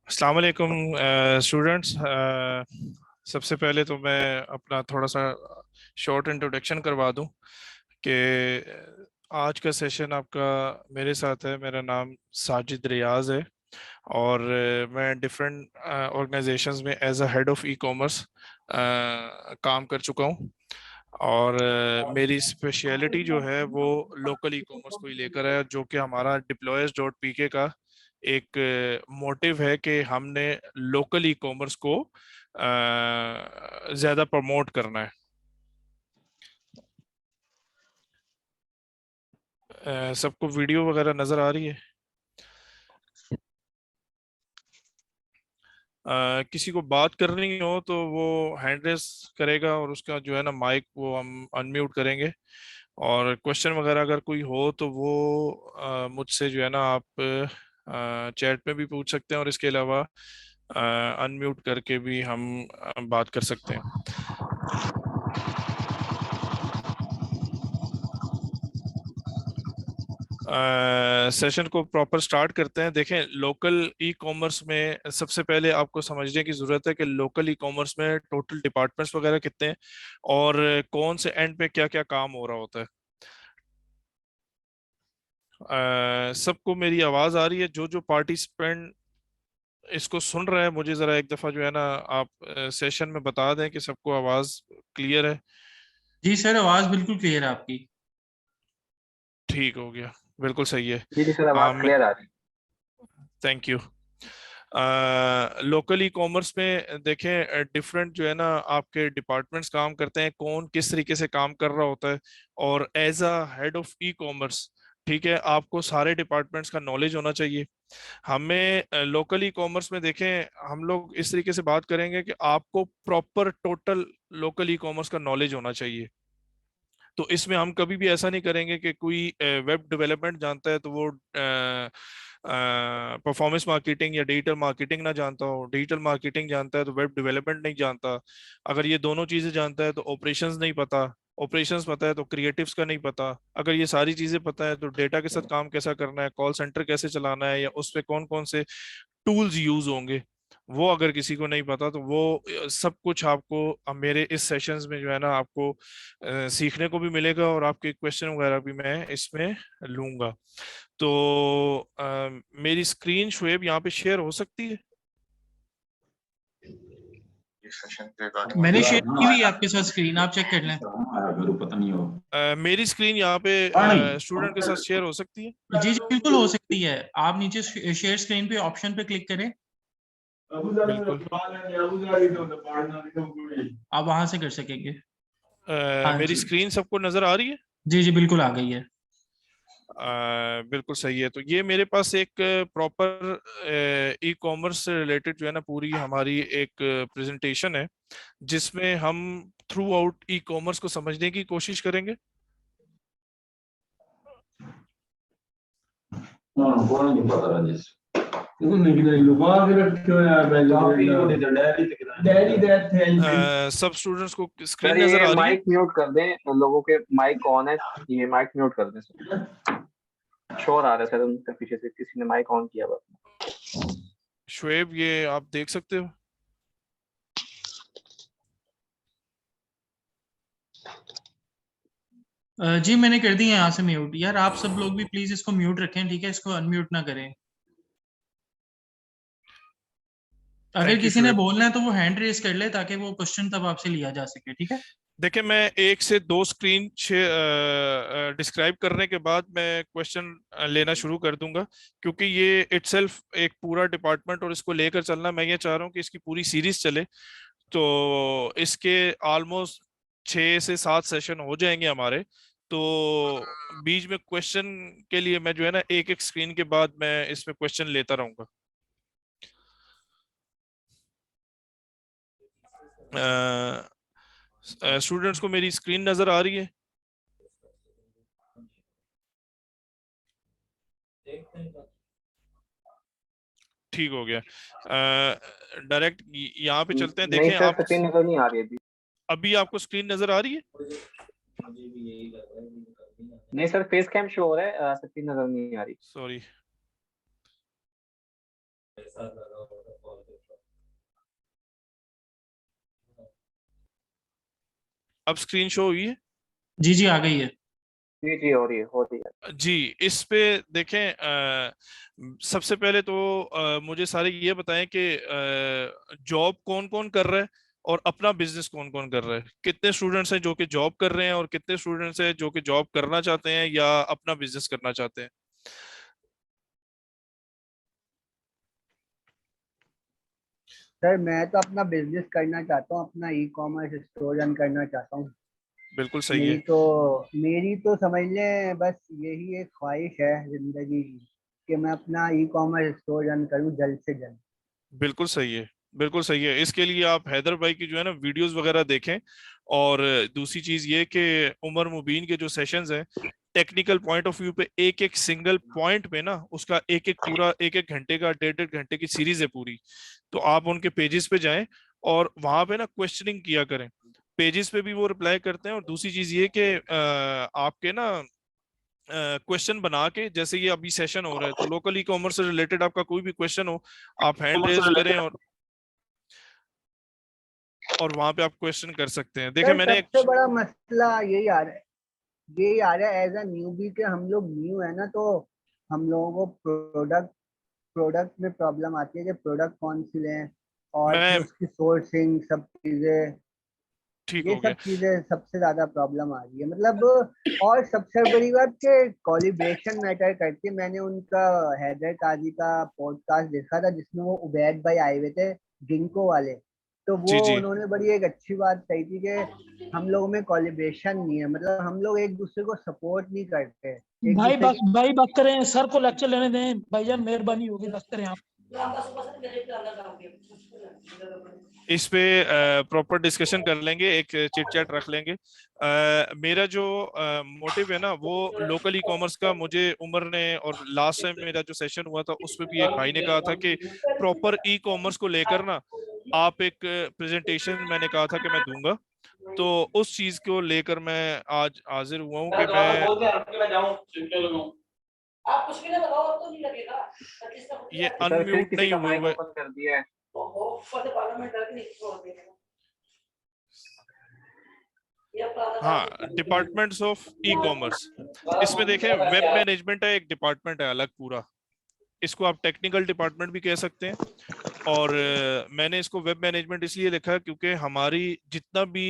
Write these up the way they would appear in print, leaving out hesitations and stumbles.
अस्सलाम वालेकुम स्टूडेंट्स। सबसे पहले तो मैं अपना थोड़ा सा शॉर्ट इंट्रोडक्शन करवा दूं कि आज का सेशन आपका मेरे साथ है। मेरा नाम साजिद रियाज है और मैं डिफरेंट ऑर्गेनाइजेशंस में as a head of e commerce काम कर चुका हूं। और मेरी स्पेशलिटी जो है वो लोकल ई कॉमर्स को ही लेकर है, जो कि हमारा डिप्लॉयर्स.pk का एक मोटिव है कि हमने लोकल ई कॉमर्स को ज़्यादा प्रमोट करना है। सबको वीडियो वगैरह नज़र आ रही है? किसी को बात करनी हो तो वो हैंड रेस करेगा और उसका जो है ना माइक वो हम अनम्यूट करेंगे। और क्वेश्चन वगैरह अगर कोई हो तो वो मुझसे जो है ना आप चैट में भी पूछ सकते हैं, और इसके अलावा अनम्यूट करके भी हम बात कर सकते हैं। सेशन को प्रॉपर स्टार्ट करते हैं। देखें, लोकल ई कॉमर्स में सबसे पहले आपको समझने की ज़रूरत है कि लोकल ई कॉमर्स में टोटल डिपार्टमेंट्स वगैरह कितने हैं और कौन से एंड पे क्या क्या काम हो रहा होता है। सबको मेरी आवाज़ आ रही है? जो जो पार्टिसिपेंट इसको सुन रहा है, मुझे ज़रा एक दफ़ा जो है ना आप सेशन में बता दें कि सबको आवाज़ क्लियर है। जी सर, आवाज बिल्कुल क्लियर है आपकी। ठीक हो गया, बिल्कुल सही है। जी सर, आवाज क्लियर आ रही thank you. Local e commerce में देखें, डिफरेंट जो है ना आपके डिपार्टमेंट्स काम करते हैं, कौन किस तरीके से काम कर रहा होता है। और as a head of e commerce, ठीक है, आपको सारे डिपार्टमेंट्स का नॉलेज होना चाहिए। हमें लोकल ई कॉमर्स में देखें, हम लोग इस तरीके से बात करेंगे कि आपको proper total local e commerce का नॉलेज होना चाहिए। तो इसमें हम कभी भी ऐसा नहीं करेंगे कि कोई वेब डेवलपमेंट जानता है तो वो परफॉर्मेंस मार्केटिंग या डिजिटल मार्केटिंग ना जानता हो, डिजिटल मार्केटिंग जानता है तो वेब डेवलपमेंट नहीं जानता। अगर ये दोनों चीजें जानता है तो ऑपरेशंस नहीं पता, ऑपरेशंस पता है तो क्रिएटिव्स का नहीं पता। अगर ये सारी चीजें पता है तो डेटा के साथ काम कैसा करना है, कॉल सेंटर कैसे चलाना है, या उस पे कौन कौन से टूल्स यूज होंगे, वो अगर किसी को नहीं पता तो वो सब कुछ आपको मेरे इस सेशंस में जो है ना आपको सीखने को भी मिलेगा, और आपके क्वेश्चन वगैरह भी मैं इसमें लूंगा। तो मेरी स्क्रीन शुएब यहाँ पे शेयर हो सकती है? मैंने शेयर की हुई है आपके साथ स्क्रीन, आप चेक कर लें। मेरी स्क्रीन यहाँ पे स्टूडेंट के साथ शेयर हो सकती है? जी जी बिल्कुल हो सकती है। आप नीचे शेयर स्क्रीन पे ऑप्शन पे क्लिक करें, बिल्कुल। आप वहां से कर सकेंगे। हाँ मेरी जी, स्क्रीन सबको नजर आ रही है? जी जी बिल्कुल आ गई है। बिल्कुल सही है। तो ये मेरे पास एक प्रॉपर ई कॉमर्स से रिलेटेड जो है ना पूरी हमारी एक प्रेजेंटेशन है, जिसमें हम थ्रू आउट ई कॉमर्स को समझने की कोशिश करेंगे। सब स्टूडेंट्स को सर। स्क्रीन नजर ये आ रही है? माइक म्यूट कर दें, लोगों के माइक ऑन है, ये माइक म्यूट कर दें सर। शोर आ रहा है सर उनके पीछे से, किसी ने माइक ऑन किया बस। शुएब, ये आप देख सकते हो? जी मैंने कर दी है यहाँ से म्यूट। यार आप सब लोग भी प्लीज इसको म्यूट रखें, ठीक है, इसको अनम्यूट ना करें। अगर थैंक यू किसी ने शुएब। बोलना है तो वो हैंड रेस कर ले ताकि वो क्वेश्चन तब आपसे लिया जा सके, ठीक है। देखिए, मैं एक से दो स्क्रीन डिस्क्राइब करने के बाद मैं क्वेश्चन लेना शुरू कर दूंगा, क्योंकि ये इटसेल्फ एक पूरा डिपार्टमेंट और इसको लेकर चलना, मैं ये चाह रहा हूँ कि इसकी पूरी सीरीज चले। तो इसके ऑलमोस्ट 6 से 7 सेशन हो जाएंगे हमारे। तो बीच में क्वेश्चन के लिए मैं जो है ना एक एक स्क्रीन के बाद मैं इसमें क्वेश्चन लेता रहूंगा। स्टूडेंट्स को मेरी स्क्रीन नजर आ रही है? ठीक हो गया। डायरेक्ट यहाँ पे चलते हैं। नहीं देखें सर, आप, स्क्रीन नजर नहीं आ रही अभी। अभी आपको स्क्रीन नजर आ रही है? नहीं सर, फेस कैम शो हो रहा है, स्क्रीन नजर नहीं आ रही। सॉरी। अब स्क्रीन शो हुई है? जी जी आ गई है। जी जी, हो रही है। जी, इस पे देखें, सबसे पहले तो मुझे सारे ये बताएं कि जॉब कौन कौन कर रहा है और अपना बिजनेस कौन कौन कर रहा है। कितने स्टूडेंट्स हैं जो कि जॉब कर रहे हैं और कितने स्टूडेंट्स हैं जो कि जॉब करना चाहते हैं या अपना बिजनेस करना चाहते हैं। सर मैं तो अपना बिजनेस करना चाहता हूँ, अपना ई कॉमर्स स्टोर रन करना चाहता हूँ। बिल्कुल सही मेरी है। तो मेरी तो समझ लें बस यही एक ख्वाहिश है जिंदगी की कि मैं अपना ई कॉमर्स स्टोर रन करूँ जल्द से जल्द। बिल्कुल सही है। बिल्कुल सही है। इसके लिए आप हैदर भाई की जो है ना वीडियोस वगैरह देखें। और दूसरी चीज ये कि उमर मुबीन के जो सेशंस हैं, टेक्निकल पॉइंट ऑफ व्यू पे एक एक सिंगल पॉइंट पे ना उसका एक एक पूरा एक एक घंटे का 1.5 घंटे की सीरीज है पूरी। तो आप उनके पेजेस पे जाएं और वहां पे ना क्वेश्चनिंग किया करें। पेजेस पे भी वो रिप्लाई करते हैं। और दूसरी चीज ये कि आपके ना क्वेश्चन बना के, जैसे ये अभी सेशन हो रहा है तो लोकल ई कॉमर्स से रिलेटेड आपका कोई भी क्वेश्चन हो, आप हैंड रेज करें और वहां पे आप क्वेश्चन कर सकते हैं। देखिए सर मैंने एक। सबसे बड़ा मसला यही आ रहा है एज अ न्यूबी के हम लोग न्यू है ना, तो हम लोगों को प्रोडक्ट में प्रॉब्लम आती है कि प्रोडक्ट कौन सी लें, और फिर मैं उसकी सोर्सिंग सब चीजें, ठीक ये हो गया। सब चीजें सबसे ज्यादा प्रॉब्लम आ रही है मतलब। और सबसे बड़ी बात कि कोलिब्रेशन मैटर करती है। मैंने उनका हैदर काजी का पॉडकास्ट देखा था जिसमें वो उबैद भाई आए हुए थे, गिंको वाले। तो वो जी जी। उन्होंने बड़ी एक अच्छी बात कही थी कि हम लोगों में कोलिब्रेशन नहीं है, मतलब हम लोग एक दूसरे को सपोर्ट नहीं करते, एक भाई दूसरे बस की। भाई बस करें, सर को लेक्चर लेने दें भाईजान, मेहरबानी होगी, बस करें आप। इस पे प्रॉपर डिस्कशन कर लेंगे, एक चिट चैट रख लेंगे। मेरा जो मोटिव है ना वो लोकल ई कॉमर्स का, मुझे उमर ने और लास्ट टाइम मेरा जो सेशन हुआ था उस पे भी एक भाई ने कहा था कि प्रॉपर ई कॉमर्स को लेकर ना आप एक प्रेजेंटेशन, मैंने कहा था कि मैं दूंगा। तो उस चीज को लेकर मैं आज हाजिर हुआ हूँ कि मैं ये सर फिर अनम्यूट किसी नहीं का हुए माइक हुए। ओपन कर दिया है। हाँ, डिपार्टमेंट्स ऑफ ई कॉमर्स। इसमें देखें, वेब मैनेजमेंट है, एक डिपार्टमेंट है अलग पूरा। इसको आप टेक्निकल डिपार्टमेंट भी कह सकते हैं। और मैंने इसको वेब मैनेजमेंट इसलिए लिखा है क्योंकि हमारी जितना भी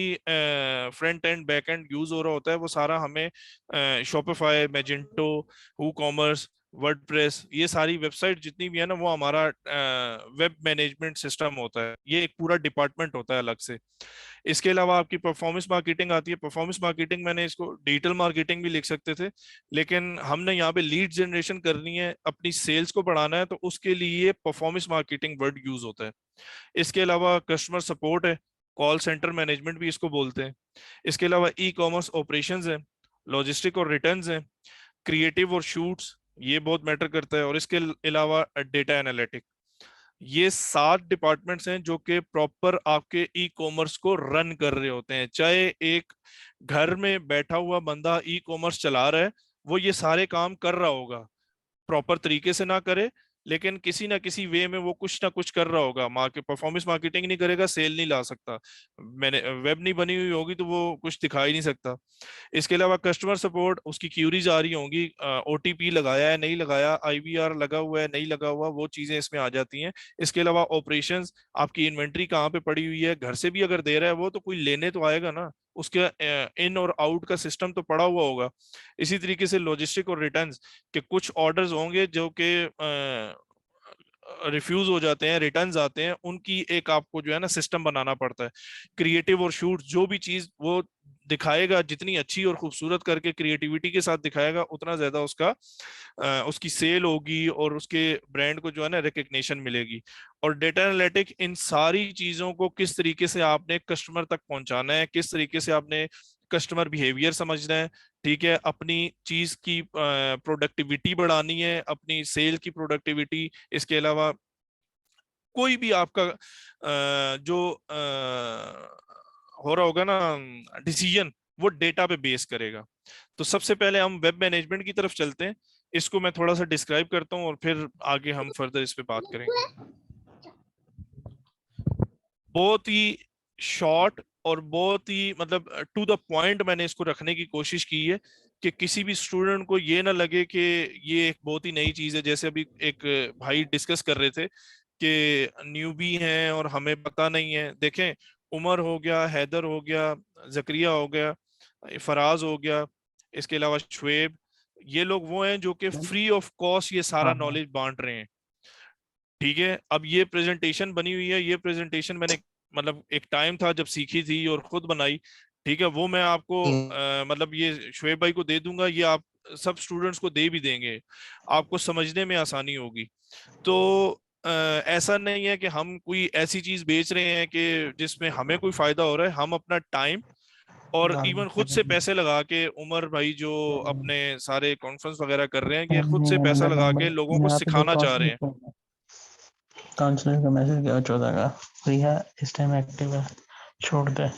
front end back and use हो रहा होता है वो सारा हमें Shopify, Magento, who commerce, WordPress, ये सारी वेबसाइट जितनी भी है ना वो हमारा वेब मैनेजमेंट सिस्टम होता है। ये एक पूरा डिपार्टमेंट होता है अलग से। इसके अलावा आपकी परफॉर्मेंस मार्केटिंग आती है। परफॉर्मेंस मार्केटिंग, मैंने इसको डिजिटल मार्केटिंग भी लिख सकते थे, लेकिन हमने यहाँ पे लीड जनरेशन करनी है, अपनी सेल्स को बढ़ाना है, तो उसके लिए परफॉर्मेंस मार्केटिंग वर्ड यूज होता है। इसके अलावा कस्टमर सपोर्ट है, कॉल सेंटर मैनेजमेंट भी इसको बोलते हैं। इसके अलावा ई कॉमर्स ऑपरेशंस है, लॉजिस्टिक और रिटर्न्स है, क्रिएटिव और शूट्स, ये बहुत मैटर करता है। और इसके अलावा डेटा एनालिटिक। ये 7 डिपार्टमेंट्स हैं जो कि प्रॉपर आपके ई कॉमर्स को रन कर रहे होते हैं। चाहे एक घर में बैठा हुआ बंदा ई कॉमर्स चला रहा है, वो ये सारे काम कर रहा होगा, प्रॉपर तरीके से ना करे लेकिन किसी ना किसी वे में वो कुछ ना कुछ कर रहा होगा। मार्केट परफॉर्मेंस मार्केटिंग नहीं करेगा, सेल नहीं ला सकता। मैंने वेब नहीं बनी हुई होगी तो वो कुछ दिखा ही नहीं सकता। इसके अलावा कस्टमर सपोर्ट, उसकी क्यूरीज आ रही होंगी, ओटीपी लगाया है नहीं लगाया, आईवीआर लगा हुआ है नहीं लगा हुआ, वो चीजें इसमें आ जाती हैं। इसके अलावा ऑपरेशंस, आपकी इन्वेंट्री कहाँ पे पड़ी हुई है, घर से भी अगर दे रहा है वो तो कोई लेने तो आएगा ना, उसके इन और आउट का सिस्टम तो पड़ा हुआ होगा। इसी तरीके से लॉजिस्टिक और रिटर्न्स, कि कुछ ऑर्डर्स होंगे जो कि रिफ्यूज हो जाते हैं, रिटर्न्स आते हैं, उनकी एक आपको जो है ना सिस्टम बनाना पड़ता है। क्रिएटिव और शूट, जो भी चीज वो दिखाएगा जितनी अच्छी और खूबसूरत करके क्रिएटिविटी के साथ दिखाएगा उतना ज्यादा उसका उसकी सेल होगी और उसके ब्रांड को जो है ना रिकग्निशन मिलेगी। और डेटा एनालिटिक, इन सारी चीजों को किस तरीके से आपने कस्टमर तक पहुंचाना है, किस तरीके से आपने कस्टमर बिहेवियर समझना है, ठीक है, अपनी चीज की प्रोडक्टिविटी बढ़ानी है, अपनी सेल की प्रोडक्टिविटी। इसके अलावा कोई भी आपका जो हो रहा होगा ना डिसीजन, वो डेटा पे बेस करेगा। तो सबसे पहले हम वेब मैनेजमेंट की तरफ चलते हैं, इसको मैं थोड़ा सा डिस्क्राइब करता हूँ और फिर आगे हम फर्दर इस पे बात करेंगे। बहुत ही शॉर्ट और बहुत ही मतलब टू द पॉइंट मैंने इसको रखने की कोशिश की है कि किसी भी स्टूडेंट को ये ना लगे कि ये एक बहुत ही नई चीज है। जैसे अभी एक भाई डिस्कस कर रहे थे कि न्यूबी हैं और हमें पता नहीं है। देखें, उमर हो गया, हैदर हो गया, जकरिया हो गया, फराज हो गया, इसके अलावा शुएब, ये लोग वो हैं जो कि फ्री ऑफ कॉस्ट ये सारा नॉलेज बांट रहे हैं। ठीक है, अब ये प्रेजेंटेशन बनी हुई है, ये प्रेजेंटेशन मैंने मतलब एक टाइम था जब सीखी थी और खुद बनाई। ठीक है, वो मैं आपको मतलब ये शुएब भाई को दे दूंगा, ये आप सब स्टूडेंट्स को दे भी देंगे, आपको समझने में आसानी होगी। तो ऐसा नहीं है कि हम कोई ऐसी चीज बेच रहे हैं कि जिसमें हमें कोई फायदा हो रहा है। हम अपना टाइम और इवन खुद से पैसे लगा के, उमर भाई जो अपने सारे कॉन्फ्रेंस वगैरह कर रहे हैं, कि खुद से पैसा लगा के लोगों को सिखाना चाह रहे हैं। काउंसलर का मैसेज गया 14 का, रिहा इस टाइम एक्टिव है, छोड़ दे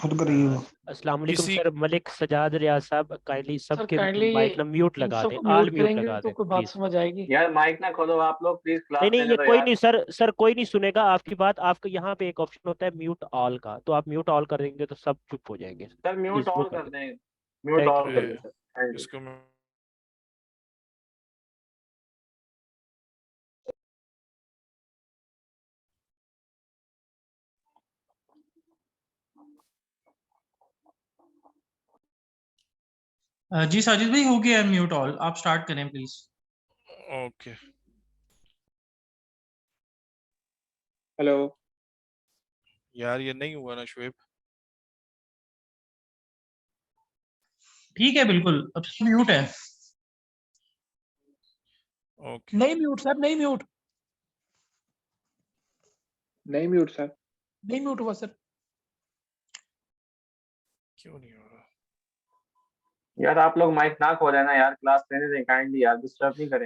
खुद करिए वो। अस्सलाम वालेकुम किसी सर, मलिक सजाद रियाज साहब, काइंडली सर सबके काइंडली माइक ना म्यूट लगा दें, सबको ऑल म्यूट म्यूट करेंगे लगा तो दें कोई बात प्लीज। समझ आएगी। यार माइक ना खोलो आप लोग, प्लीज क्लास नहीं नहीं, लेने ये दो कोई यार। नहीं सर कोई नहीं सुनेगा आपकी बात। आपको यहाँ पे एक ऑप्शन होता है म्यूट ऑल का, तो आप म्यूट ऑल कर देंगे तो सब चुप हो जाएंगे। सर म्यूट प्लीज वो ऑल कर कर दें, दें, म्यूट थैंक ऑल यू। कर दें सर, थैंक यू। इसको मैं जी साजिद भाई हो गया म्यूट ऑल, आप स्टार्ट करें प्लीज। ओके। हेलो। यार ये नहीं हुआ ना शुएब। ठीक है बिल्कुल, अब म्यूट है। ओके, नहीं म्यूट सर, नहीं म्यूट, नहीं म्यूट सर। नहीं म्यूट हुआ सर। क्यों नहीं हो रहा? यार आप लोग माइक ना खोलें ना यार, क्लास लेने दें काइंडली यार, डिस्टर्ब नहीं करें।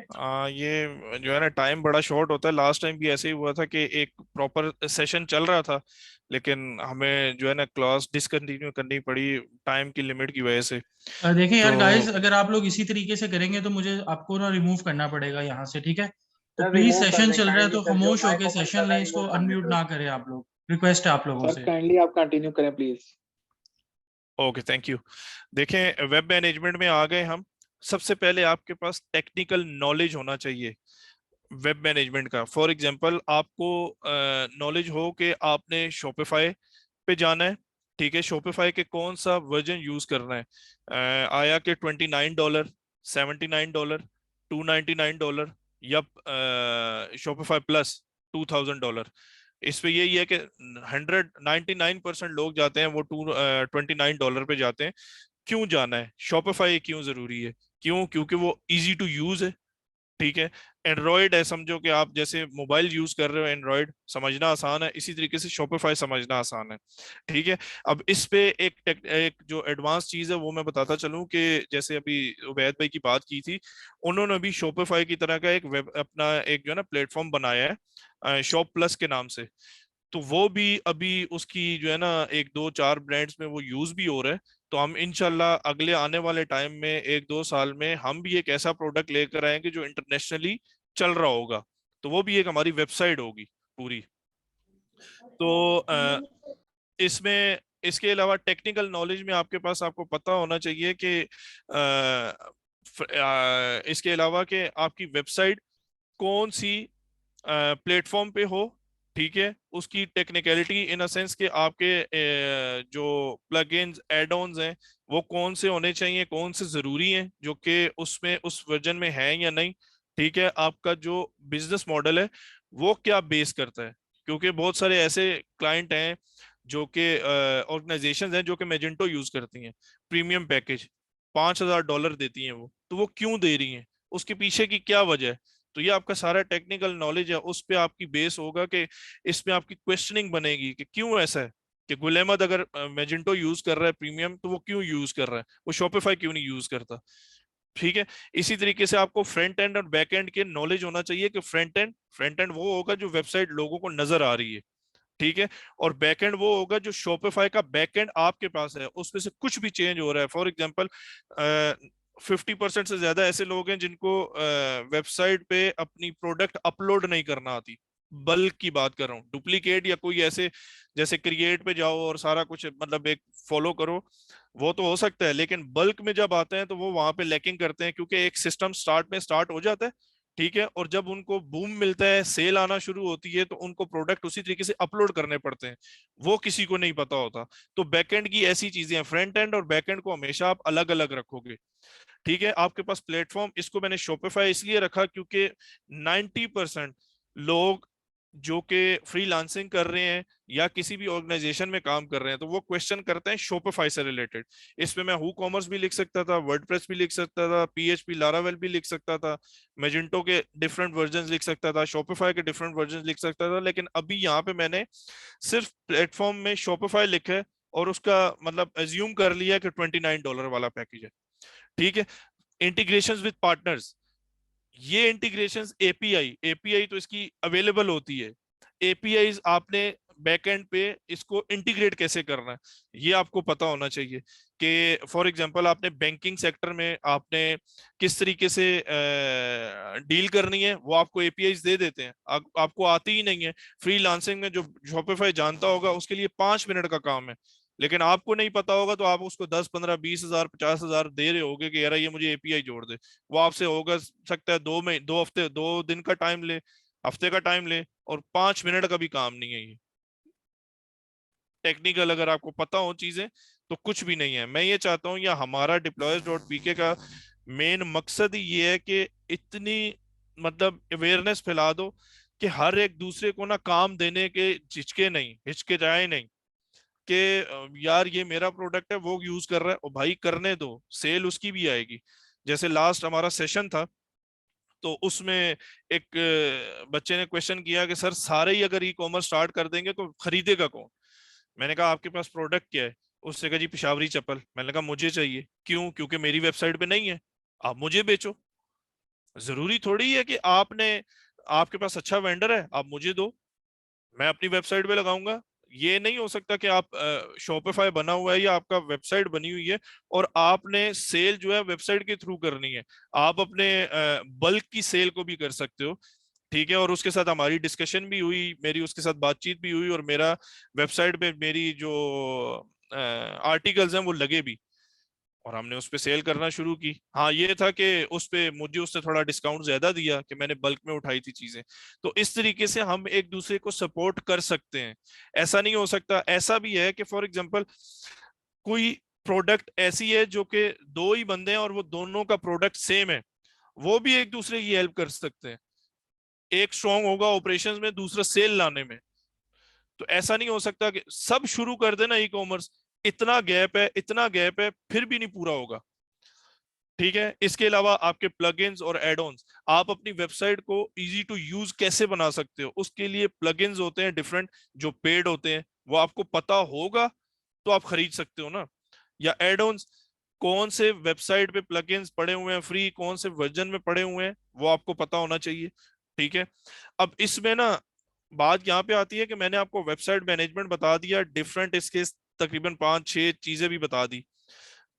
ये जो है ना टाइम बड़ा शॉर्ट होता है। लास्ट टाइम भी ऐसे ही हुआ था कि एक प्रॉपर सेशन चल रहा था, लेकिन हमें जो है ना क्लास डिसकंटिन्यू करनी पड़ी टाइम की लिमिट की वजह से। देखिए यार तो गाइस, अगर आप लोग इसी तरीके से करेंगे तो मुझे आपको ना रिमूव करना पड़ेगा यहाँ से, ठीक है? तो सर प्लीज रिमूव कर सेशन दें चल रहा है काइंडली तो सर, जो खामोश माइक होके ओपन सेशन कर रहा लें, है इसको रिमूव करने अनम्यूट दो। ना करें आप लोग, रिक्वेस्ट है आप लोगों सर से। काइंडली आप कंटिन्यू करें प्लीज। Okay, thank you. देखें, वेब मैनेजमेंट में आ गए हम। सबसे पहले आपके पास टेक्निकल नॉलेज होना चाहिए वेब मैनेजमेंट का। फॉर एग्जांपल, आपको नॉलेज हो कि आपने शॉपिफाई पे जाना है। ठीक है, शॉपिफाई के कौन सा वर्जन यूज करना है। आया कि $29, $79, $299, या शॉपिफाई प्लस $2000। इस पे यही है कि 199% लोग जाते हैं वो $29 पे जाते हैं। क्यों जाना है, शॉपिफाई क्यों जरूरी है? क्यों? क्योंकि वो इजी टू यूज है। ठीक है, एंड्रॉयड है, समझो कि आप जैसे मोबाइल यूज कर रहे हो, एंड्रॉयड समझना आसान है, इसी तरीके से शॉपिफाई समझना आसान है। ठीक है, अब इस पे एक जो एडवांस चीज है वो मैं बताता चलूं कि जैसे अभी उबैद भाई की बात की थी, उन्होंने भी शॉपिफाई की तरह का एक वेब अपना एक जो है ना प्लेटफॉर्म बनाया है शॉप प्लस के नाम से। तो वो भी अभी उसकी जो है ना एक दो चार ब्रांड्स में वो यूज भी हो रहा है। तो हम इंशाल्लाह अगले आने वाले टाइम में एक दो साल में हम भी एक ऐसा प्रोडक्ट लेकर आएंगे जो इंटरनेशनली चल रहा होगा। तो वो भी एक हमारी वेबसाइट होगी पूरी। तो इसमें इसके अलावा टेक्निकल नॉलेज में आपके पास आपको पता होना चाहिए कि इसके अलावा कि आपकी वेबसाइट कौन सी प्लेटफॉर्म पे हो। ठीक है, उसकी टेक्निकलिटी इन अ सेंस कि आपके जो प्लगइन्स एड ऑन्स हैं वो कौन से होने चाहिए, कौन से जरूरी हैं जो कि उसमें उस वर्जन में है या नहीं। ठीक है, आपका जो बिजनेस मॉडल है वो क्या बेस करता है, क्योंकि बहुत सारे ऐसे क्लाइंट हैं जो कि ऑर्गेनाइजेशन हैं जो कि मेजेंटो यूज करती हैं, प्रीमियम पैकेज $5000 देती हैं वो। तो वो क्यों दे रही हैं, उसके पीछे की क्या वजह है? तो ये आपका सारा टेक्निकल नॉलेज है, उस पे आपकी बेस होगा कि इसमें आपकी क्वेश्चनिंग बनेगी कि क्यों ऐसा है कि गुल अहमद अगर मेजेंटो यूज कर रहा है प्रीमियम तो वो क्यों यूज कर रहा है, वो शॉपिफाई क्यों नहीं यूज करता। ठीक है, इसी तरीके से आपको फ्रंट एंड और बैक एंड के नॉलेज होना चाहिए कि फ्रंट एंड वो होगा जो वेबसाइट लोगों को नजर आ रही है। ठीक है। और बैकएंड वो होगा जो शॉपिफाई का बैकएंड आपके पास है, उसमें से कुछ भी चेंज हो रहा है। फॉर एग्जांपल 50% से ज्यादा ऐसे लोग हैं जिनको वेबसाइट पे अपनी प्रोडक्ट अपलोड नहीं करना आती। बल्क की बात कर रहा हूँ, डुप्लीकेट या कोई ऐसे जैसे क्रिएट पे जाओ और सारा कुछ मतलब एक फॉलो करो, वो तो हो सकता है, लेकिन बल्क में जब आते हैं तो वो वहां पे लैकिंग करते हैं, क्योंकि एक सिस्टम स्टार्ट हो जाता है, ठीक है, और जब उनको बूम मिलता है, सेल आना शुरू होती है, तो उनको प्रोडक्ट उसी तरीके से अपलोड करने पड़ते हैं, वो किसी को नहीं पता होता। तो बैकएंड की ऐसी चीजें हैं, फ्रंट एंड और बैकएंड को हमेशा आप अलग अलग रखोगे, ठीक है। आपके पास प्लेटफॉर्म, इसको मैंने शॉपिफाई इसलिए रखा क्योंकि 90% लोग जो कि फ्रीलांसिंग कर रहे हैं या किसी भी ऑर्गेनाइजेशन में काम कर रहे हैं, तो वो क्वेश्चन करते हैं शॉपिफाई से रिलेटेड। इसमें मैं हु कॉमर्स भी लिख सकता था, वर्डप्रेस भी लिख सकता था, पीएचपी लारावेल भी लिख सकता था, मैजेंटो के डिफरेंट वर्जन लिख सकता था, शॉपिफाई के डिफरेंट वर्जन लिख सकता था, लेकिन अभी यहाँ पे मैंने सिर्फ प्लेटफॉर्म में शॉपिफाई लिखा है और उसका मतलब एज्यूम कर लिया कि $29 वाला पैकेज है, ठीक है। इंटीग्रेशंस विद पार्टनर्स, ये इंटीग्रेशंस एपीआई तो इसकी अवेलेबल होती है। एपीआई आपने बैकएंड पे इसको इंटीग्रेट कैसे करना है, ये आपको पता होना चाहिए कि फॉर एग्जांपल आपने बैंकिंग सेक्टर में आपने किस तरीके से डील करनी है, वो आपको एपीआई दे देते हैं, आपको आती ही नहीं है। फ्रीलांसिंग में जो शॉपिफाई जानता होगा उसके लिए 5 मिनट का काम है, लेकिन आपको नहीं पता होगा तो आप उसको 10 15 20 हजार 50 हजार दे रहे होगे कि यार ये मुझे एपीआई जोड़ दे। वो आपसे होगा सकता है 2 हफ्ते 2 दिन का टाइम ले, हफ्ते का टाइम ले, और 5 मिनट का भी काम नहीं है ये। टेक्निकल अगर आपको पता हो चीजें तो कुछ भी नहीं है। मैं ये चाहता हूँ, या हमारा डिप्लॉयर्स.pk का मेन मकसद ही ये है कि इतनी मतलब अवेयरनेस फैला दो कि हर एक दूसरे को ना काम देने के हिचके जाए नहीं कि यार ये मेरा प्रोडक्ट है, वो यूज कर रहा है, और भाई करने दो, सेल उसकी भी आएगी। जैसे लास्ट हमारा सेशन था, तो उसमें एक बच्चे ने क्वेश्चन किया कि सर सारे ही अगर ई कॉमर्स स्टार्ट कर देंगे तो खरीदेगा कौन। मैंने कहा आपके पास प्रोडक्ट क्या है। उसने कहा जी पिशावरी चप्पल। मैंने कहा मुझे चाहिए। क्यों? क्योंकि मेरी वेबसाइट पे नहीं है, आप मुझे बेचो। जरूरी थोड़ी है कि आपके पास अच्छा वेंडर है आप मुझे दो, मैं अपनी वेबसाइट पे लगाऊंगा। ये नहीं हो सकता कि आप शॉपिफाई बना हुआ है या आपका वेबसाइट बनी हुई है और आपने सेल जो है वेबसाइट के थ्रू करनी है। आप अपने बल्क की सेल को भी कर सकते हो, ठीक है। और उसके साथ हमारी डिस्कशन भी हुई, मेरी उसके साथ बातचीत भी हुई, और मेरा वेबसाइट पे मेरी जो आर्टिकल्स हैं वो लगे भी, और हमने उस पे सेल करना शुरू की। हाँ ये था कि उस पे मुझे उससे थोड़ा डिस्काउंट ज्यादा दिया कि मैंने बल्क में उठाई थी चीजें। तो इस तरीके से हम एक दूसरे को सपोर्ट कर सकते हैं। ऐसा नहीं हो सकता, ऐसा भी है कि फॉर एग्जांपल कोई प्रोडक्ट ऐसी है जो कि 2 ही बंदे हैं और वो दोनों का प्रोडक्ट सेम है, वो भी एक दूसरे की हेल्प कर सकते हैं। एक स्ट्रांग होगा ऑपरेशंस में, दूसरा सेल लाने में। तो ऐसा नहीं हो सकता कि सब शुरू कर देना ई कॉमर्स, इतना गैप है फिर भी नहीं पूरा होगा, ठीक है। इसके अलावा आपके प्लगइन्स और एड-ऑन्स, आप अपनी वेबसाइट को इजी टू यूज कैसे बना सकते हो, उसके लिए प्लगइन्स होते हैं डिफरेंट जो पेड होते हैं, वो आपको पता होगा तो आप खरीद सकते हो ना। या एड-ऑन्स, कौन से वेबसाइट पे प्लगइन्स पड़े हुए हैं फ्री, कौन से वर्जन में पड़े हुए हैं, वो आपको पता होना चाहिए, ठीक है। अब इसमें ना बात यहाँ पे आती है कि मैंने आपको वेबसाइट मैनेजमेंट बता दिया, डिफरेंट इसके तकरीबन 5-6 चीजें भी बता दी।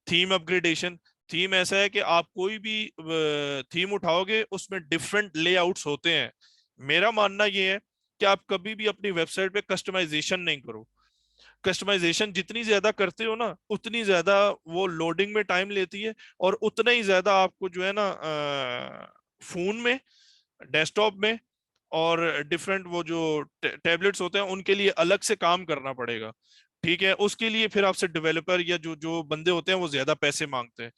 थीम अपग्रेडेशन, थीम ऐसा है कि आप कोई भी थीम उठाओगे उसमें डिफरेंट लेआउट्स होते हैं। मेरा मानना ये है कि आप कभी भी अपनी वेबसाइट पे कस्टमाइजेशन नहीं करो। कस्टमाइजेशन जितनी ज्यादा करते हो ना उतनी ज्यादा वो लोडिंग में टाइम लेती है, और उतना ही ज्यादा आपको जो है ना फोन में, डेस्कटॉप में, और डिफरेंट वो जो टैबलेट्स होते हैं उनके लिए अलग से काम करना पड़ेगा, ठीक है। उसके लिए फिर आपसे डेवलपर या जो जो बंदे होते हैं वो ज्यादा पैसे मांगते हैं।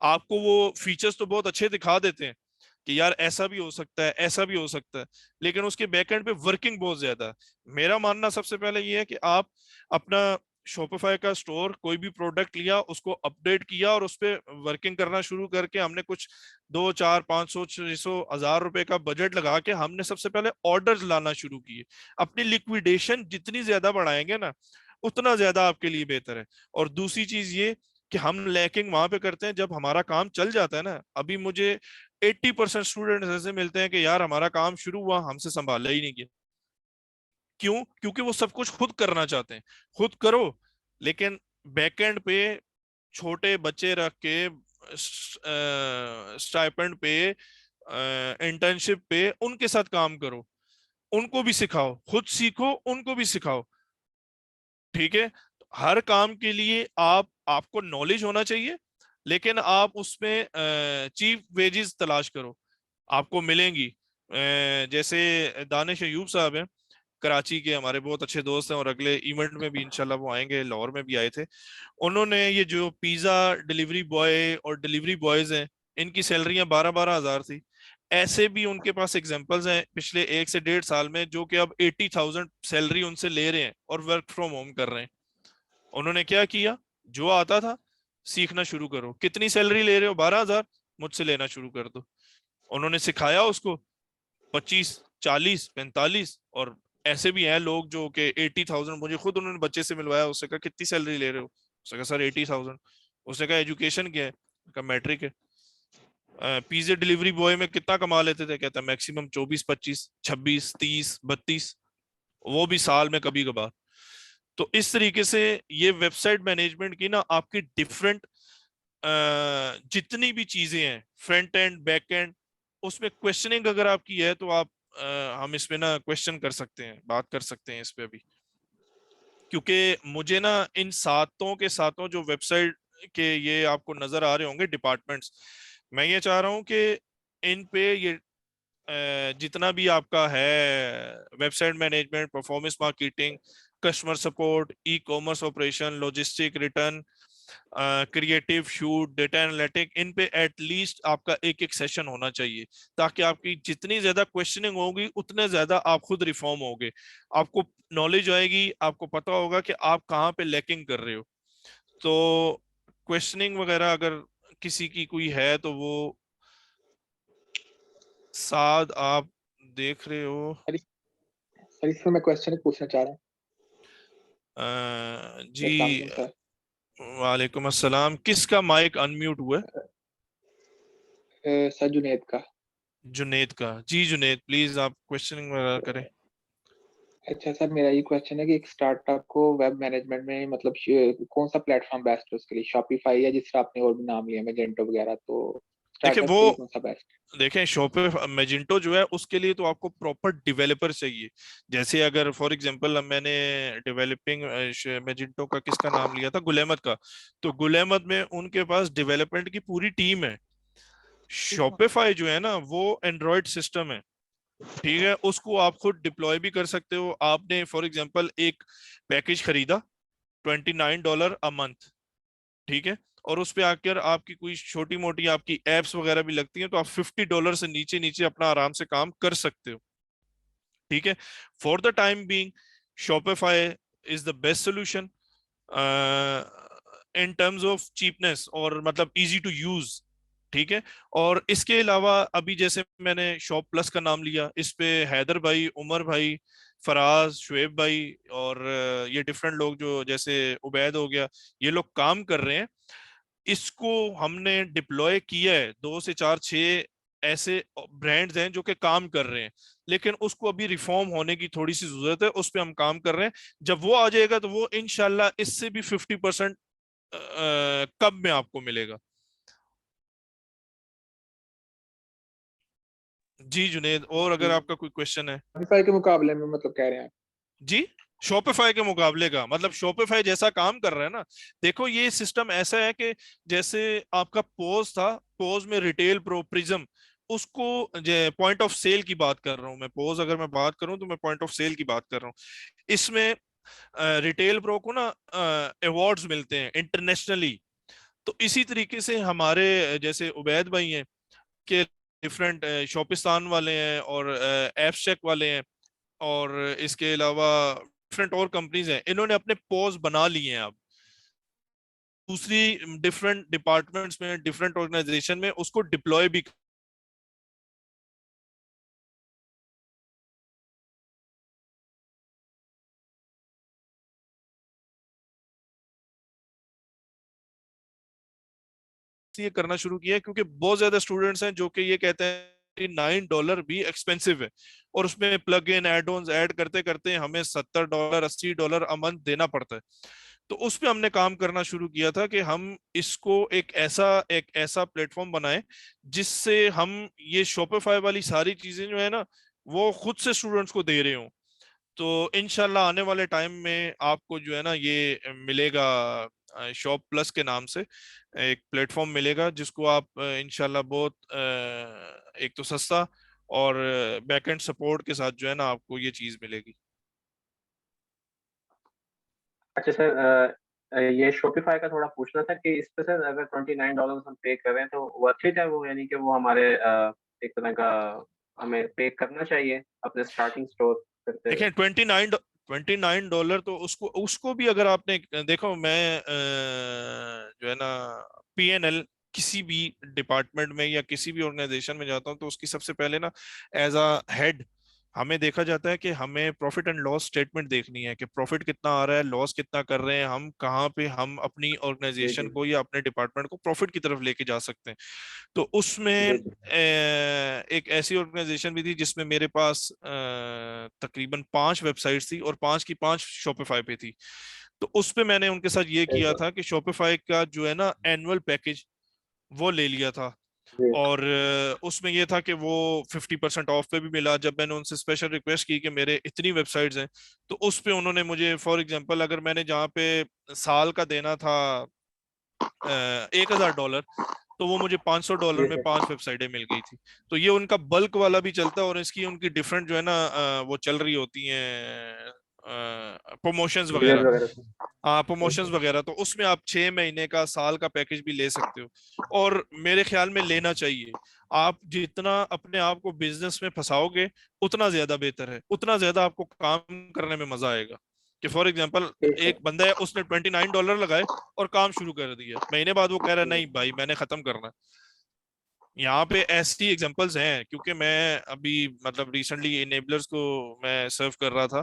आपको वो फीचर्स तो बहुत अच्छे दिखा देते हैं कि यार ऐसा भी हो सकता है, ऐसा भी हो सकता है, लेकिन उसके बैकएंड पे वर्किंग बहुत ज्यादा है। मेरा मानना सबसे पहले ये है कि आप अपना शॉपिफाई का स्टोर, कोई भी प्रोडक्ट लिया उसको अपडेट किया और उस पर वर्किंग करना शुरू करके, हमने कुछ 2 4 500 600 1000 रुपए का बजट लगा के हमने सबसे पहले ऑर्डर्स लाना शुरू किए। अपनी लिक्विडेशन जितनी ज्यादा बढ़ाएंगे ना उतना ज्यादा आपके लिए बेहतर है। और दूसरी चीज ये कि हम लैकिंग वहां पे करते हैं जब हमारा काम चल जाता है ना। अभी मुझे 80% स्टूडेंट्स ऐसे मिलते हैं कि यार हमारा काम शुरू हुआ हमसे संभाला ही नहीं गया, क्यों? क्योंकि वो सब कुछ खुद करना चाहते हैं। खुद करो, लेकिन बैकएंड पे छोटे बच्चे रख के स्टाइपेंड पे, इंटर्नशिप पे उनके साथ काम करो, उनको भी सिखाओ, खुद सीखो, उनको भी सिखाओ। ठीक है? हर काम के लिए आपको नॉलेज होना चाहिए, लेकिन आप उसमें चीप वेजेस तलाश करो, आपको मिलेंगी। जैसे दानिश अयूब साहब हैं, कराची के, हमारे बहुत अच्छे दोस्त हैं, और अगले इवेंट में भी इंशाल्लाह वो आएंगे, लाहौर में भी आए थे। उन्होंने ये जो पिज्जा डिलीवरी बॉय और डिलीवरी बॉयज हैं, इनकी सैलरियां 12-12 हजार थी। ऐसे भी उनके पास एग्जांपल्स हैं पिछले 1 से 1.5 साल में, जो कि अब 80,000 सैलरी उनसे ले रहे हैं और वर्क फ्रॉम होम कर रहे हैं। उन्होंने क्या किया? जो आता था सीखना शुरू करो। कितनी सैलरी ले रहे हो? 12 हजार, मुझसे लेना शुरू कर दो। उन्होंने सिखाया उसको 25, 40, 45, और ऐसे भी हैं लोग जो कि 80,000। मुझे खुद उन्होंने बच्चे से मिलवाया, उससे कहा कितनी सैलरी ले रहे हो? उसने कहा सर 80,000। उसने कहा एजुकेशन क्या है? कहा मैट्रिक है। पिज्जा डिलीवरी बॉय में कितना कमा लेते थे? कहता मैक्सिमम 24, 25, 26, 30, 32, वो भी साल में कभी कभार। तो इस तरीके से ये वेबसाइट मैनेजमेंट की ना आपकी डिफरेंट जितनी भी चीजें हैं, फ्रंट एंड बैक एंड, उसमें क्वेश्चनिंग अगर आपकी है तो आप हम इसमें ना क्वेश्चन कर सकते हैं, बात कर सकते हैं इस पे भी। क्योंकि मुझे ना इन सातों के सातों जो वेबसाइट के ये आपको नजर आ रहे होंगे डिपार्टमेंट्स, मैं ये चाह रहा हूँ कि इन पे ये जितना भी आपका है, website management, performance marketing, customer support, e commerce operation, logistic, return, creative, shoot, data analytic, इन पे एटलीस्ट आपका एक एक सेशन होना चाहिए, ताकि आपकी जितनी ज्यादा क्वेश्चनिंग होगी उतने ज्यादा आप खुद रिफॉर्म होगे, आपको नॉलेज आएगी, आपको पता होगा कि आप कहाँ पे लैकिंग कर रहे हो। तो क्वेश्चनिंग वगैरह अगर किसी की कोई है तो वो साद आप देख रहे हो। सर इसमें मैं क्वेश्चन पूछना चाह रहा हूँ। जी, अस्सलाम वालेकुम सर। वालेकुम अस्सलाम। किसका माइक अनम्यूट हुआ है? सर जुनेद का। जुनेद का। जी जुनेद, प्लीज आप क्वेश्चनिंग वगैरह करें। अच्छा सर, मेरा ये क्वेश्चन है कि एक स्टार्टअप को वेब मैनेजमेंट में मतलब कौन सा प्लेटफॉर्म बेस्ट है उसके लिए? शॉपिफाई या जिसका आपने और भी नाम लिया, मैजेंटो वगैरह, तो देखिए स्टार्टअप वो, के लिए कौन सा बेस्ट? देखें शॉपे मैजिंटो जो है उसके लिए तो आपको प्रॉपर डेवलपर चाहिए। जैसे अगर फॉर एग्जांपल मैंने डेवलपिंग मैजिंटो का किसका नाम लिया था, गुलेमत का, तो गुलेमत में उनके पास डेवलपमेंट की पूरी टीम है। शॉपिफाई जो है ना वो एंड्रॉयड सिस्टम है, ठीक है, उसको आप खुद डिप्लॉय भी कर सकते हो। आपने फॉर एग्जांपल एक पैकेज खरीदा $29 अ मंथ, ठीक है, और उस पे आकर आपकी कोई छोटी मोटी आपकी एप्स वगैरह भी लगती हैं, तो आप $50 से नीचे नीचे अपना आराम से काम कर सकते हो। ठीक है, for the time being Shopify is the best solution in terms of cheapness, और मतलब इजी टू यूज। ठीक है, और इसके अलावा अभी जैसे मैंने शॉप प्लस का नाम लिया, इस पे हैदर भाई, उमर भाई, फराज, शुएब भाई, और ये डिफरेंट लोग जो जैसे उबैद हो गया, ये लोग काम कर रहे हैं। इसको हमने डिप्लॉय किया है, 2 से 4 6 ऐसे ब्रांड्स हैं जो कि काम कर रहे हैं, लेकिन उसको अभी रिफॉर्म होने की थोड़ी सी जरूरत है, उस पर हम काम कर रहे हैं। जब वो आ जाएगा तो वो इनशाला इससे भी 50% कम में आपको मिलेगा। जी जुनेद, और अगर आपका कोई क्वेश्चन है। शॉपिफाई के मुकाबले में मतलब कह रहे हैं आप? जी, शॉपिफाई के मुकाबले का मतलब शॉपिफाई जैसा काम कर रहा है ना, देखो ये सिस्टम ऐसा है कि जैसे आपका पोज था, पोज में रिटेल प्रो प्रिज्म, उसको पॉइंट ऑफ सेल की बात कर रहा हूं मैं। पोज अगर मैं बात करूं तो मैं पॉइंट ऑफ सेल की बात कर रहा हूं। इसमें रिटेल प्रो को ना अवार्ड्स मिलते हैं इंटरनेशनली। तो इसी तरीके से हमारे जैसे उबैद भाई हैं कि डिफरेंट शॉपिस्तान वाले हैं और एप्सचेक वाले हैं, और इसके अलावा डिफरेंट और कंपनीज हैं, इन्होंने अपने पोज बना लिए हैं। अब दूसरी डिफरेंट डिपार्टमेंट्स में, डिफरेंट ऑर्गेनाइजेशन में उसको डिप्लॉय भी ये करना शुरू किया है, क्योंकि बहुत ज्यादा स्टूडेंट्स हैं जो कि ये कहते हैं $29 भी एक्सपेंसिव है, और उसमें plug in add ons add करते करते हमें $70 $80 अ मंथ देना पड़ता है। तो उस पे हमने काम करना शुरू किया था कि हम इसको एक ऐसा प्लेटफॉर्म बनाए जिससे हम ये शॉपिफाई वाली सारी चीजें जो है ना वो खुद से स्टूडेंट्स को दे रहे हो। तो इंशाल्लाह आने वाले टाइम में आपको जो है ना ये मिलेगा, शॉप प्लस के नाम से एक प्लेटफॉर्म मिलेगा जिसको आप इंशाल्लाह बहुत एक तो सस्ता और बैकएंड सपोर्ट के साथ जो है ना आपको ये चीज मिलेगी। अच्छा सर, ये शॉपिफाई का थोड़ा पूछना था कि इस पे सर अगर $29 हम पे कर रहे हैं तो वर्थ इट है वो, यानी कि वो हमारे एक तरह का हमें पे करना चाहिए अपने स्टार्टिंग स्टोर करते देखिए $29 तो उसको उसको भी अगर आपने देखो, मैं जो है ना PNL किसी भी डिपार्टमेंट में या किसी भी ऑर्गेनाइजेशन में जाता हूँ तो उसकी सबसे पहले ना एज अ हेड हमें देखा जाता है कि हमें प्रॉफिट एंड लॉस स्टेटमेंट देखनी है कि प्रॉफिट कितना आ रहा है, लॉस कितना कर रहे हैं, हम कहाँ पे हम अपनी जी ऑर्गेनाइजेशन जी को या अपने डिपार्टमेंट को प्रॉफिट की तरफ लेके जा सकते हैं। तो उसमें जी जी एक ऐसी ऑर्गेनाइजेशन भी थी जिसमें मेरे पास तकरीबन 5 वेबसाइट्स थी और 5 की 5 शॉपिफाई पे थी। तो उस पे मैंने उनके साथ ये जी किया था कि शॉपिफाई का जो है ना एनुअल पैकेज वो ले लिया था, जी और उसमें ये था कि वो 50% ऑफ पे भी मिला। जब मैंने उनसे स्पेशल रिक्वेस्ट की कि मेरे इतनी वेबसाइट्स हैं, तो उस पे उन्होंने मुझे फॉर एग्जांपल अगर मैंने जहाँ पे साल का देना था $1000, तो वो मुझे $500 जी में सर 5 वेबसाइटें मिल गई थी। तो ये उनका बल्क वाला भी चलता है और इसकी उनकी डिफरेंट जो है ना वो चल रही होती हैं प्रमोशंस डीलर्स वगैरह। वगैरह सर। हाँ, जी प्रमोशंस सर वगैरह, तो उसमें आप 6 महीने का साल का पैकेज भी ले सकते हो, और मेरे ख्याल में लेना चाहिए। आप जितना अपने आप को बिजनेस में फंसाओगे उतना ज्यादा बेहतर है, उतना ज्यादा आपको काम करने में मजा आएगा। कि फॉर एग्जांपल ठीक सर। एक बंदा है, उसने $29 लगाए और काम शुरू कर दिया, महीने बाद वो कह रहा है नहीं भाई मैंने खत्म करना है। यहाँ पे ऐसी एग्जांपल्स हैं, क्योंकि मैं अभी मतलब रिसेंटली इनेबलर्स को मैं सर्व कर रहा था,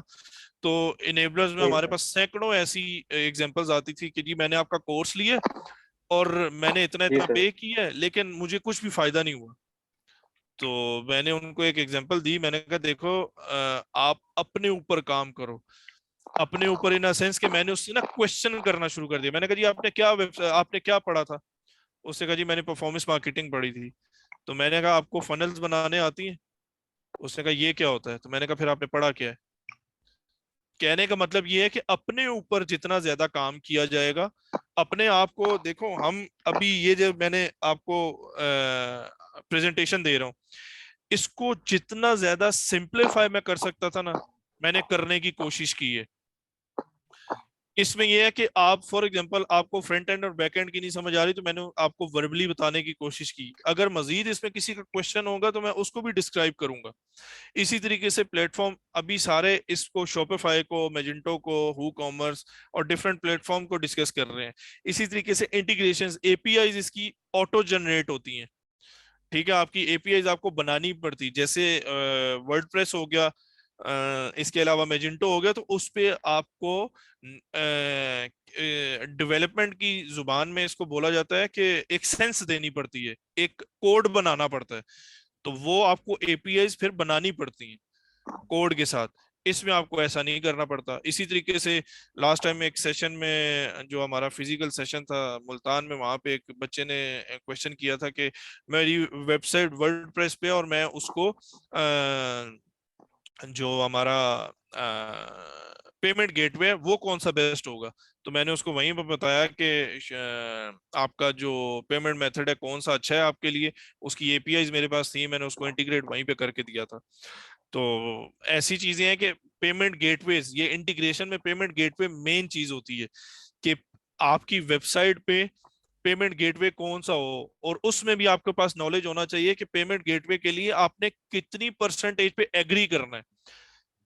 तो इनेबलर्स में जी हमारे सर। पास सैकड़ों ऐसी एग्जांपल्स आती थी कि जी मैंने आपका कोर्स लिया और मैंने इतना जी इतना सर। पे किया है लेकिन मुझे कुछ भी फायदा नहीं हुआ। तो मैंने उनको एक एग्जांपल दी, मैंने कहा देखो आप अपने ऊपर काम करो, अपने ऊपर इन सेंस कि मैंने उससे ना क्वेश्चन करना शुरू कर दिया। मैंने कहा जी आपने क्या पढ़ा था? उसने कहा जी मैंने परफॉर्मेंस मार्केटिंग पढ़ी थी। तो मैंने कहा आपको फनल्स बनाने आती हैं? उसने कहा ये क्या होता है? तो मैंने कहा फिर आपने पढ़ा क्या है? कहने का मतलब ये है कि अपने ऊपर जितना ज्यादा काम किया जाएगा, अपने आप को देखो, हम अभी ये जो मैंने आपको प्रेजेंटेशन दे रहा हूँ, इसको जितना ज्यादा सिंपलीफाई मैं कर सकता था ना, मैंने करने की कोशिश की है। इसमें यह है कि आप फॉर एग्जांपल आपको फ्रंट एंड और बैक एंड की नहीं समझ आ रही, तो मैंने आपको वर्बली बताने की कोशिश की। अगर मजीद इसमें किसी का क्वेश्चन होगा तो मैं उसको भी डिस्क्राइब करूंगा। इसी तरीके से प्लेटफॉर्म अभी सारे इसको शॉपिफाई को, मेजेंटो को, हु कॉमर्स और डिफरेंट प्लेटफॉर्म को डिस्कस कर रहे हैं। इसी तरीके से इंटीग्रेशंस, एपीआईज इसकी ऑटो जनरेट होती हैं। ठीक है, आपकी एपीआईज आपको बनानी पड़ती, जैसे वर्डप्रेस हो गया, इसके अलावा मेजेंटो हो गया, तो उस पे आपको डेवलपमेंट की जुबान में इसको बोला जाता है कि एक सेंस देनी पड़ती है, एक कोड बनाना पड़ता है। तो वो आपको एपीआईज फिर बनानी पड़ती हैं कोड के साथ। इसमें आपको ऐसा नहीं करना पड़ता। इसी तरीके से लास्ट टाइम एक सेशन में, जो हमारा फिजिकल सेशन था मुल्तान में, वहां पे एक बच्चे ने क्वेश्चन किया था कि मेरी वेबसाइट वर्डप्रेस पे और मैं उसको जो हमारा पेमेंट गेटवे है वो कौन सा बेस्ट होगा। तो मैंने उसको वहीं पर बताया कि आपका जो पेमेंट मेथड है कौन सा अच्छा है आपके लिए। उसकी एपीआईज मेरे पास थी, मैंने उसको इंटीग्रेट वहीं पे करके दिया था। तो ऐसी चीजें हैं कि पेमेंट गेटवेज, ये इंटीग्रेशन में पेमेंट गेटवे मेन चीज होती है कि आपकी वेबसाइट पे पेमेंट गेटवे कौन सा हो, और उसमें भी आपके पास नॉलेज होना चाहिए कि पेमेंट गेटवे के लिए आपने कितनी परसेंटेज पे एग्री करना है।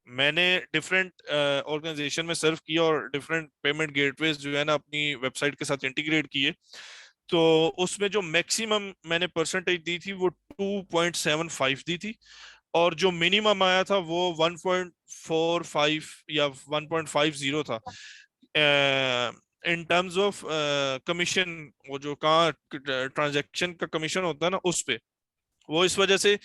मैंने डिफरेंट ऑर्गेनाइजेशन में सर्व किया और डिफरेंट पेमेंट गेटवेज जो है ना अपनी वेबसाइट के साथ इंटीग्रेट किए। तो उसमें जो मैक्सिमम मैंने परसेंटेज दी थी वो 2.75 दी थी, और जो मिनिमम आया था वो 1.45 या 1.50 था। इन टर्म्स ऑफ कमीशन, वो जो कहाँ ट्रांजैक्शन का कमीशन होता है ना उस पे, वो इस वजह से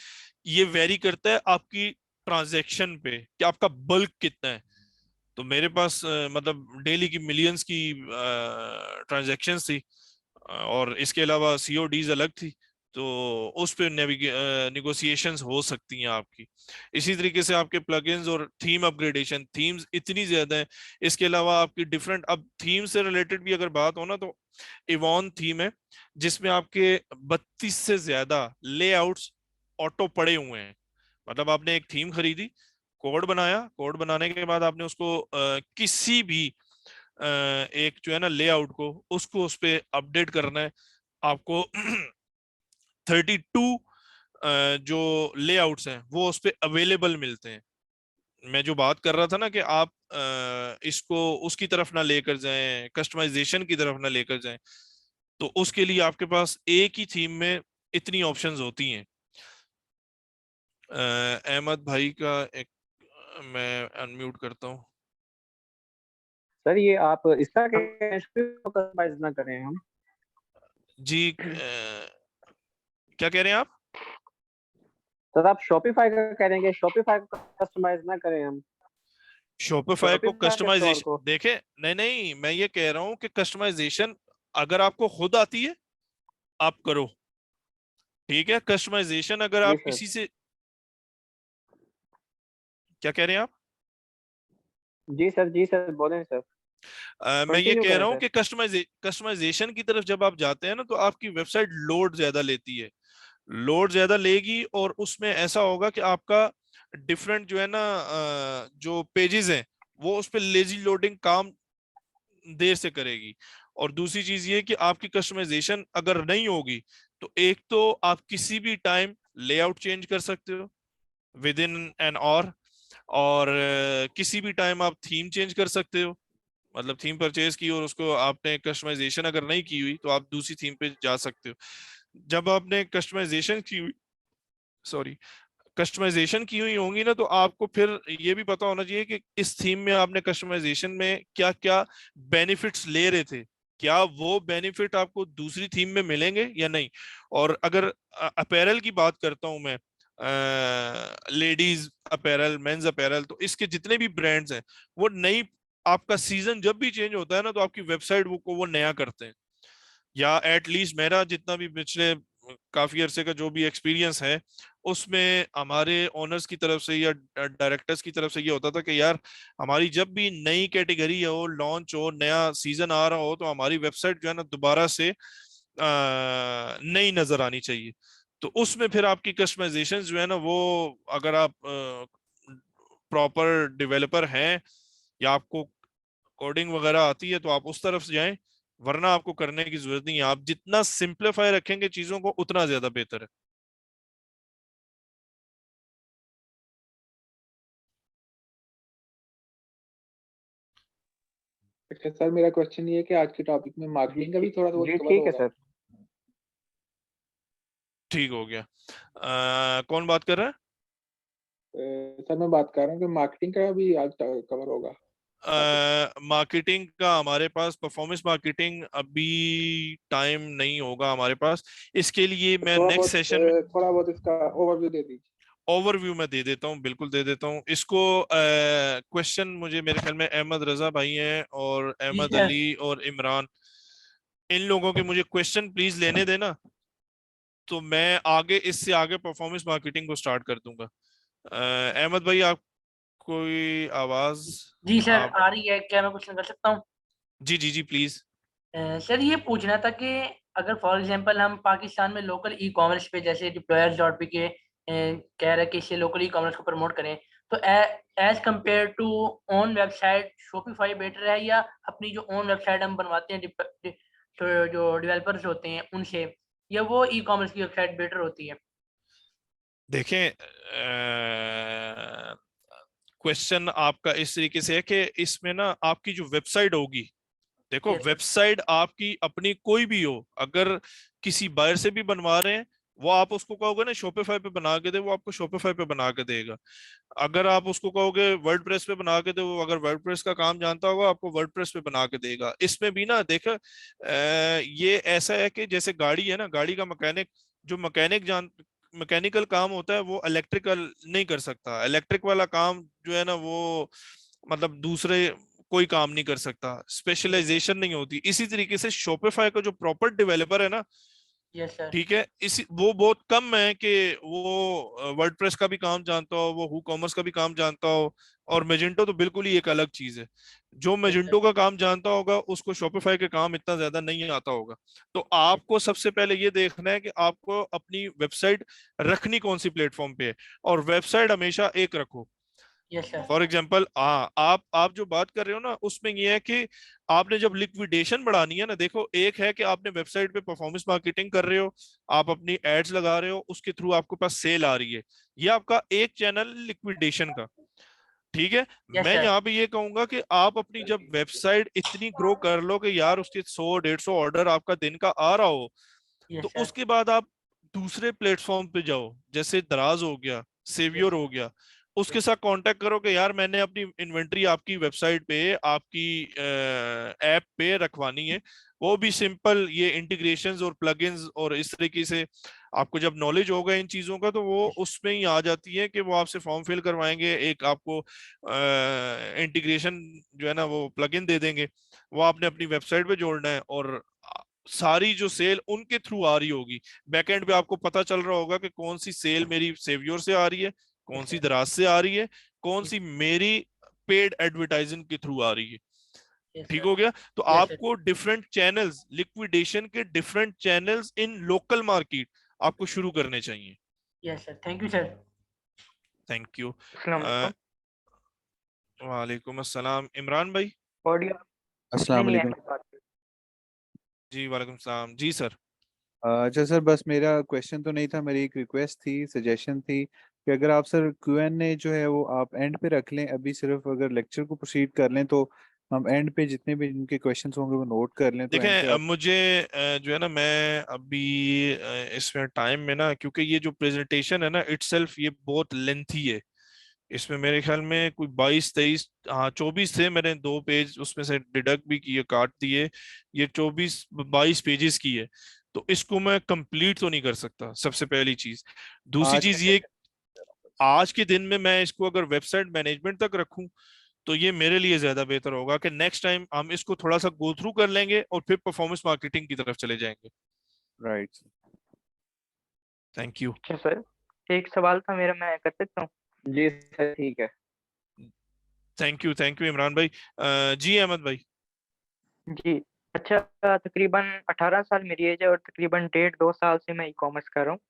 ये वेरी करता है आपकी ट्रांजैक्शन पे कि आपका बल्क कितना है। तो मेरे पास मतलब डेली की मिलियंस की ट्रांजैक्शंस थी, और इसके अलावा सीओडीज अलग थी, तो उस पे निगोशिएशंस हो सकती हैं आपकी। इसी तरीके से आपके प्लगइन्स और थीम अपग्रेडेशन, थीम्स इतनी ज्यादा है। इसके अलावा आपकी डिफरेंट, अब थीम से रिलेटेड भी अगर बात हो ना, तो इवॉन थीम है जिसमें आपके 32 से ज्यादा लेआउट्स ऑटो पड़े हुए हैं। मतलब आपने एक थीम खरीदी, कोड बनाया, कोड बनाने के बाद आपने उसको किसी भी एक जो है ना लेआउट को, उसको उस पे अपडेट करना है आपको। 32 जो लेआउट्स हैं वो उस पे अवेलेबल मिलते हैं। मैं जो बात कर रहा था ना कि आप इसको उसकी तरफ ना लेकर जाएं, कस्टमाइजेशन की तरफ ना लेकर जाएं, तो उसके लिए आपके पास एक ही थीम में इतनी ऑप्शंस होती हैं। अहमद भाई का एक मैं अनम्यूट करता हूँ। सर ये आप इसका कस्टमाइज ना करें हम? जी क्या कह रहे हैं आप? सर आप शॉपिफाई का कह रहे हैं कि शॉपिफाई को कस्टमाइज ना करें हम? शॉपिफाई को शॉपिफाई के स्टोर कस्टमाइजेशन को? देखे, नहीं नहीं, मैं ये कह रहा हूँ कि कस्टमाइजेशन अगर आपको खुद आती है आप करो, ठीक है। कस्टमाइजेशन अगर जी आप सर। किसी से, क्या कह रहे हैं आप? जी सर बोलें सर, मैं ये कंटिन्यू कह करें रहा हूँ सर। कि कस्टमाइजेशन की तरफ जब आप जाते हैं ना, तो आपकी वेबसाइट लोड ज्यादा लेती है, लोड ज्यादा लेगी, और उसमें ऐसा होगा कि आपका डिफरेंट जो है ना जो पेजेस हैं वो उस पर लेजी लोडिंग काम देर से करेगी। और दूसरी चीज ये कि आपकी कस्टमाइजेशन अगर नहीं होगी, तो एक तो आप किसी भी टाइम लेआउट चेंज कर सकते हो विद इन एन और किसी भी टाइम आप थीम चेंज कर सकते हो। मतलब थीम परचेज की और उसको आपने कस्टमाइजेशन अगर नहीं की हुई, तो आप दूसरी थीम पे जा सकते हो। जब आपने कस्टमाइजेशन की हुई, सॉरी, कस्टमाइजेशन की हुई होंगी ना, तो आपको फिर ये भी पता होना चाहिए कि इस थीम में आपने कस्टमाइजेशन में क्या क्या बेनिफिट्स ले रहे थे, क्या वो बेनिफिट आपको दूसरी थीम में मिलेंगे या नहीं। और अगर अपैरल की बात करता हूं मैं, लेडीज अपैरल, मेंस अपैरल, तो इसके जितने भी ब्रांड्स हैं वो नई, आपका सीजन जब भी चेंज होता है ना, तो आपकी वेबसाइट वो नया करते हैं। या एटलीस्ट मेरा जितना भी पिछले काफी अरसे का जो भी एक्सपीरियंस है, उसमें हमारे ओनर्स की तरफ से या डायरेक्टर्स की तरफ से ये होता था कि यार, हमारी जब भी नई कैटेगरी हो, लॉन्च हो, नया सीजन आ रहा हो, तो हमारी वेबसाइट जो है ना दोबारा से नई नजर आनी चाहिए। तो उसमें फिर आपकी कस्टमाइजेशन जो है ना, वो अगर आप प्रॉपर डेवलपर हैं या आपको कोडिंग वगैरह आती है, तो आप उस तरफ से जाएं, वरना आपको करने की जरूरत नहीं है। आप जितना सिंप्लीफाई रखेंगे चीजों को, उतना ज्यादा बेहतर है। अच्छा सर, मेरा क्वेश्चन ये है कि आज के टॉपिक में मार्केटिंग का भी थोड़ा बहुत जी कवर ठीक है होगा? सर। ठीक हो गया। कौन बात कर रहा है? सर मैं बात कर रहा हूँ कि मार्केटिंग का भी आज कवर होगा टॉपिक। मार्केटिंग का हमारे पास, परफॉर्मेंस मार्केटिंग अभी टाइम नहीं होगा हमारे पास। इसके लिए तो मैं नेक्स्ट सेशन में थोड़ा बहुत इसका ओवरव्यू दे दीजिए। ओवरव्यू में दे देता हूँ, बिल्कुल दे देता हूँ इसको। क्वेश्चन मुझे मेरे ख्याल में अहमद रजा भाई हैं और जी अहमद सर। अली और इमरान, इन लोगों के मुझे क्वेश्चन प्लीज लेने देना, तो मैं आगे इससे आगे परफॉर्मेंस मार्केटिंग को स्टार्ट कर दूंगा। अहमद भाई, आप कोई आवाज? जी सर आप, आ रही है, क्या मैं क्वेश्चन कर सकता हूँ? जी जी जी प्लीज। सर ये पूछना था कि अगर फॉर एग्जांपल हम पाकिस्तान में लोकल ई कॉमर्स पे जैसे डिप्लॉयर्स डॉट पी के कह रहे हैं कि इससे लोकल ई कॉमर्स को प्रमोट करें, तो as compare to own website Shopify better है, या अपनी जो ओन वेबसाइट हम बनवाते हैं तो जो डेवलपर्स होते हैं उनसे, या वो ई कॉमर्स की वेबसाइट बेटर होती है? देखें, क्वेश्चन आपका इस तरीके से है कि इसमें ना आपकी जो वेबसाइट होगी, देखो यस सर। वेबसाइट आपकी अपनी कोई भी हो, अगर किसी बायर से भी बनवा रहे हैं, वो आप उसको कहोगे ना शॉपिफाई पे बना के दे, वो आपको शॉपिफाई पे बना के देगा। अगर आप उसको कहोगे वर्डप्रेस पे बना के दे, वो अगर वर्डप्रेस का काम जानता होगा, आपको वर्डप्रेस पे बना के देगा। इसमें भी ना देखो, ये ऐसा है कि जैसे गाड़ी है ना, गाड़ी का मैकेनिक, जो मैकेनिक मैकेनिकल काम होता है वो इलेक्ट्रिकल नहीं कर सकता। इलेक्ट्रिक वाला काम जो है ना वो मतलब दूसरे कोई काम नहीं कर सकता, स्पेशलाइजेशन नहीं होती। इसी तरीके से शॉपिफाई का जो प्रॉपर डेवलपर है ना, यस सर। ठीक है, इसी वो बहुत कम है कि वो वर्डप्रेस का भी काम जानता हो, वो WooCommerce का भी काम जानता हो। और मेजेंटो तो बिल्कुल ही एक अलग चीज है। जो मेजेंटो का काम जानता होगा उसको शॉपिफाई के काम इतना ज्यादा नहीं आता होगा। तो आपको सबसे पहले ये देखना है कि आपको अपनी वेबसाइट रखनी कौन सी प्लेटफॉर्म पे है, और वेबसाइट हमेशा एक रखो। Yes sir. फॉर एग्जाम्पल आप जो बात कर रहे हो ना उसमें ये है कि आपने जब लिक्विडेशन बढ़ानी है ना, देखो एक है कि आपने वेबसाइट पे परफॉर्मेंस मार्केटिंग कर रहे हो, आप अपनी एड्स लगा रहे हो, उसके थ्रू आपके पास सेल आ रही है, ये आपका एक चैनल लिक्विडेशन का। ठीक है, यस मैं सर। यहाँ पे ये कहूंगा कि आप अपनी जब वेबसाइट इतनी ग्रो कर लो कि यार उसके 100-150 ऑर्डर आपका दिन का आ रहा हो, यस तो सर। उसके बाद आप दूसरे प्लेटफॉर्म पे जाओ, जैसे दराज हो गया, सेवियर हो गया, उसके साथ कांटेक्ट करो कि यार मैंने अपनी इन्वेंट्री आपकी वेबसाइट पे, आपकी ऐप पे रखवानी है। वो भी सिंपल ये इंटीग्रेशंस और प्लगइन्स और इस तरीके से आपको जब नॉलेज होगा इन चीजों का तो वो उसमें ही आ जाती है कि वो आपसे फॉर्म फिल करवाएंगे, एक आपको इंटीग्रेशन जो है ना वो प्लगइन दे देंगे, वो आपने अपनी वेबसाइट पे जोड़ना है, और सारी जो सेल उनके थ्रू आ रही होगी। बैकएंड पे आपको पता चल रहा होगा कि कौन सी सेल मेरी सेवियर से आ रही है, कौन सी दराज से आ रही है, कौन सी मेरी पेड एडवर्टाइजिंग के थ्रू आ रही है। यस ठीक सर। हो गया। तो यस सर। आपको डिफरेंट चैनल्स, लिक्विडेशन के different channels in local market आपको शुरू करने चाहिए। Yes sir. Thank you sir. Thank you. अस्सलाम वालेकुम। वालेकुम अस्सलाम, इमरान भाई। ऑडियो अस्सलाम नहीं है वालेकुम। मेरे पास। जी वालेकुम सलाम जी सर। अच्छा सर, बस मेरा क्वेश्चन तो नहीं था, मेरी एक रिक्वेस्ट थी, सजेशन थी कि अगर आप सर Q&A जो है वो आप एंड पे रख लें, अभी सिर्फ अगर लेक्चर को प्रोसीड कर लें तो हम एंड पे जितने भी इनके क्वेश्चंस होंगे वो नोट कर लें, तो एंड पे देखें, आप। मुझे जो है ना मैं अभी इसमें टाइम में ना, क्योंकि ये जो प्रेजेंटेशन है ना इटसेल्फ ये बहुत लेंथी है। इसमें मेरे ख्याल में कोई 22-23, हाँ 24 थे, मैंने 2 पेज उसमें से डिडक्ट भी किए, काट दिए। ये 24-22 पेजेस की है, तो इसको मैं कंप्लीट तो नहीं कर सकता, सबसे पहली चीज। दूसरी आज चीज ये, आज के दिन में मैं इसको अगर वेबसाइट मैनेजमेंट तक रखूं तो ये मेरे लिए ज्यादा बेहतर होगा कि नेक्स्ट टाइम हम इसको थोड़ा सा गो थ्रू कर लेंगे और फिर परफॉर्मेंस मार्केटिंग की तरफ चले जाएंगे। राइट। Thank you. अच्छा सर, एक सवाल था मेरा, मैं कर सकता हूँ? जी सर ठीक है। थैंक यू इमरान भाई। जी अहमद भाई। जी। अच्छा, तकरीबन 18 साल मेरी एज है और तकरीबन 1.5-2 साल से मैं ई कॉमर्स कर रहा हूँ।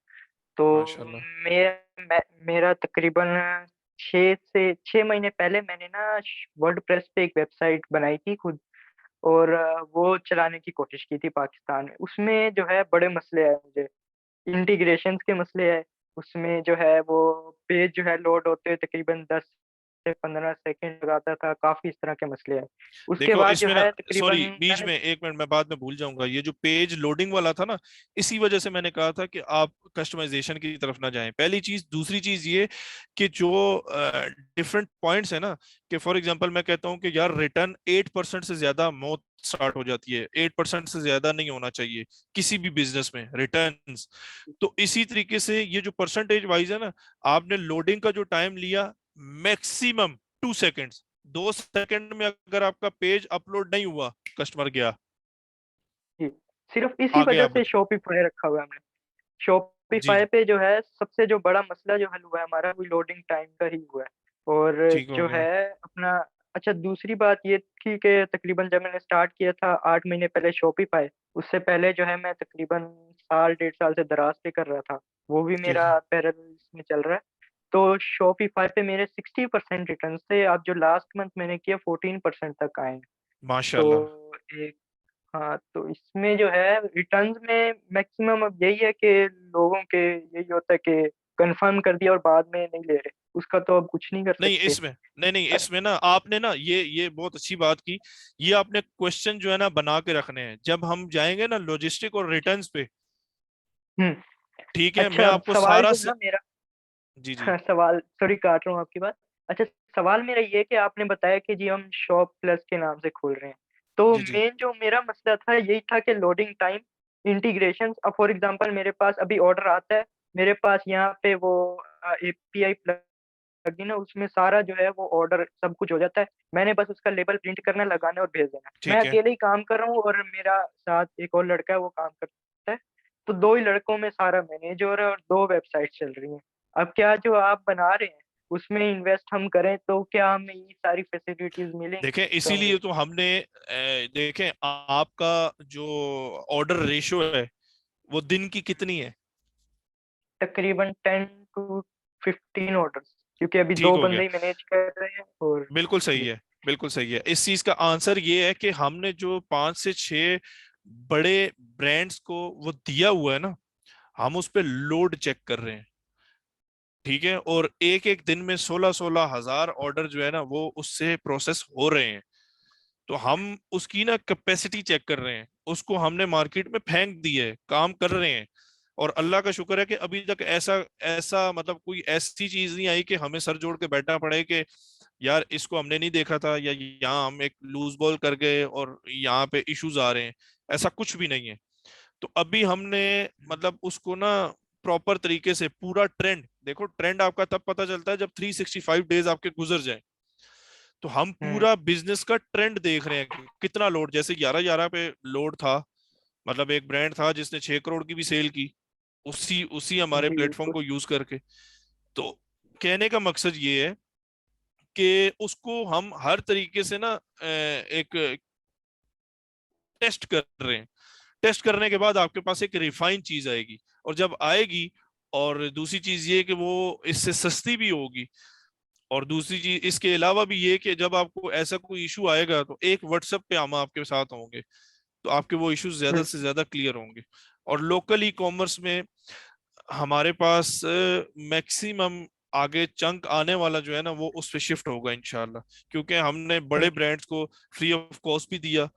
तो माशाल्लाह। मेरा तकरीबन 6 महीने पहले मैंने ना वर्डप्रेस पे एक वेबसाइट बनाई थी खुद, और वो चलाने की कोशिश की थी पाकिस्तान में। उसमें जो है बड़े मसले आए मुझे, इंटीग्रेशंस के मसले है। उसमें जो है वो पेज जो है लोड होते हुए तकरीबन 10 से 15 सेकंड लगाता था, काफी इस तरह के मसले हैं। उसके देखो बाद जो इसमें ना, है तकरीबन सॉरी बीच मैंने। में एक मिनट, मैं बाद में भूल जाऊंगा, ये जो पेज लोडिंग वाला था ना, इसी वजह से मैंने कहा था कि आप कस्टमाइजेशन की तरफ ना जाएं, पहली चीज। दूसरी चीज ये कि जो डिफरेंट पॉइंट्स है ना, कि फॉर एग्जांपल मैं कहता हूं कि यार रिटर्न 8% से ज्यादा मौत स्टार्ट हो जाती है, 8% से ज्यादा नहीं होना चाहिए किसी भी बिजनेस में रिटर्न्स। तो इसी तरीके से ये जो परसेंटेज वाइज है ना, आपने लोडिंग का जो टाइम लिया मैक्सिमम 2 सेकेंड्स, 2 सेकंड में अगर आपका पेज अपलोड नहीं हुआ, कस्टमर गया। जी, सिर्फ इसी आगे वजह आप से शॉपिफाई रखा हुआ है हमने। जी शॉपिफाई पे जो है सबसे जो बड़ा मसला जो हल हुआ है हमारा, वो लोडिंग टाइम का ही हुआ है। और ठीक हो जो गया। है अपना, अच्छा दूसरी बात ये थी कि तकरीबन जब मैंने स्टार्ट किया था 8 महीने पहले शॉपिफाई, उससे पहले जो है मैं तकरीबन साल 1.5 साल से दराज पे कर रहा था, वो भी ठीक मेरा है। पैरेलल में चल रहा है। तो शॉपिफाई पे मेरे 60% रिटर्न थे, अब जो लास्ट मंथ मैंने किया 14% तक आए हैं। तो माशाल्लाह। एक, हाँ तो इसमें जो है रिटर्न्स में मैक्सिमम अब यही है कि लोगों के यही होता है कि कंफर्म कर दिया और बाद में नहीं ले रहे, उसका तो अब कुछ नहीं कर नहीं सकते। इसमें, नहीं अच्छा। इसमें ना आपने ना ये बहुत अच्छी बात की। ये आपने क्वेश्चन जो है ना बना के रखने हैं जब हम जाएंगे ना लॉजिस्टिक और रिटर्न्स पे। हम्म। ठीक है, मैं अच्छा, अब आपको सवाल सारा जो है ना मेरा, जी जी हाँ, सवाल सॉरी काट रहा हूँ आपकी बात। अच्छा, सवाल मेरा ये है कि आपने बताया कि जी हम शॉप प्लस के नाम से खोल रहे हैं, तो जी जी मेन जो मेरा मसला था यही था कि लोडिंग टाइम, इंटीग्रेशन। अब फॉर एग्जांपल मेरे पास अभी ऑर्डर आता है, मेरे पास यहाँ पे वो API प्लगइन है, उसमें सारा जो है वो ऑर्डर सब कुछ हो जाता है। मैंने बस उसका लेबल प्रिंट करना, लगाना और भेज देना। मैं ठीक है। अकेले ही काम कर रहा हूँ और मेरा साथ एक और लड़का है वो काम करता है। तो 2 ही लड़कों में सारा मैनेज हो रहा है और 2 वेबसाइट चल रही हैं। अब क्या जो आप बना रहे हैं उसमें इन्वेस्ट हम करें तो क्या हमें ये सारी फैसिलिटीज मिलेंगी? देखें, तो इसीलिए तो हमने देखें आपका जो ऑर्डर रेशियो है वो दिन की कितनी है? तकरीबन 10 to 15 ऑर्डर्स, क्योंकि अभी ठीक 2 हो गया, बंदे ही मैनेज कर रहे हैं। और बिल्कुल सही है, बिल्कुल सही है। इस चीज का आंसर ये है कि हमने जो 5 से 6 बड़े ब्रांड्स को वो दिया हुआ है ना, हम उस पे लोड चेक कर रहे हैं। ठीक है, और एक एक दिन में 16-16 हजार ऑर्डर जो है ना वो उससे प्रोसेस हो रहे हैं। तो हम उसकी ना कैपेसिटी चेक कर रहे हैं, उसको हमने मार्केट में फेंक दी है, काम कर रहे हैं। और अल्लाह का शुक्र है कि अभी तक ऐसा ऐसा मतलब कोई ऐसी चीज नहीं आई कि हमें सर जोड़ के बैठना पड़े कि यार इसको हमने नहीं देखा था, या यहाँ हम एक लूज बॉल कर गए और यहाँ पे इश्यूज आ रहे हैं। ऐसा कुछ भी नहीं है। तो अभी हमने मतलब उसको ना प्रॉपर तरीके से पूरा ट्रेंड देखो, ट्रेंड आपका तब पता चलता है जब 365 डेज आपके गुजर जाए। तो हम पूरा बिजनेस का ट्रेंड देख रहे हैं कि कितना लोड, जैसे 11-11 पे लोड था, मतलब एक ब्रांड था जिसने 6 करोड़ की भी सेल की उसी उसी हमारे जी प्लेटफॉर्म बिल्कुल। को यूज करके। तो कहने का मकसद ये है कि उसको हम हर तरीके से ना एक टेस्ट कर रहे हैं। टेस्ट करने के बाद आपके पास एक रिफाइंड चीज आएगी, और जब आएगी, और दूसरी चीज ये कि वो इससे सस्ती भी होगी। और दूसरी चीज इसके अलावा भी ये कि जब आपको ऐसा कोई इशू आएगा तो एक व्हाट्सएप पे हम आपके साथ होंगे, तो आपके वो इश्यूज ज्यादा से ज्यादा क्लियर होंगे। और लोकल ई कॉमर्स में हमारे पास मैक्सिमम आगे चंक आने वाला जो है ना वो उस पे शिफ्ट होगा इंशाल्लाह, क्योंकि हमने बड़े ब्रांड्स को फ्री ऑफ कॉस्ट भी दिया।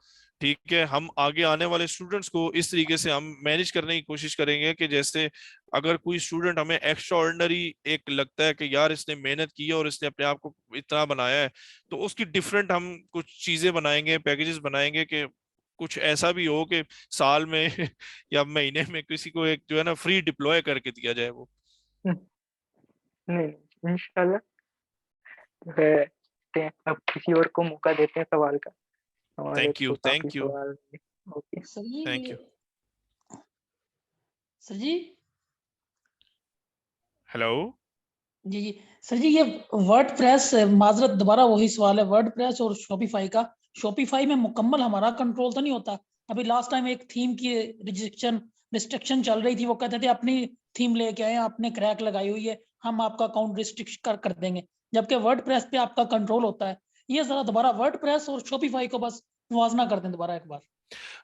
ठीक है, हम आगे आने वाले स्टूडेंट्स को इस तरीके से हम मैनेज करने की कोशिश करेंगे कि जैसे अगर कोई स्टूडेंट हमें एक्स्ट्रा ऑर्डिनरी एक लगता है कि यार इसने मेहनत की है और इसने अपने आप को इतना बनाया है, तो उसकी डिफरेंट हम कुछ चीजें बनाएंगे, पैकेजेस बनाएंगे कि कुछ ऐसा भी हो कि साल में या महीने में किसी को एक जो है ना फ्री डिप्लॉय करके दिया जाए वो। नहीं, इंशाल्लाह। अब किसी और को मौका देते हैं सवाल का। हमारे थैंक यू, तो काफी थैंक यू, सवाल। ओके सर जी थैंक यू। सर जी हेलो। जी जी सर जी, ये वर्डप्रेस, माजरत दोबारा वही सवाल है, वर्डप्रेस और शॉपिफाई का। शॉपिफाई में मुकम्मल हमारा कंट्रोल तो नहीं होता? अभी लास्ट टाइम एक थीम की रिस्ट्रिक्शन चल रही थी, वो कहते थे अपनी थीम लेके आए, आपने क्रैक लगाई हुई है, हम आपका अकाउंट रिस्ट्रिक्ट कर देंगे, जबकि वर्डप्रेस पे आपका कंट्रोल होता है। ये जरा दोबारा वर्डप्रेस और शॉपिफाई को बस मुवाजना कर दें दोबारा एक बार।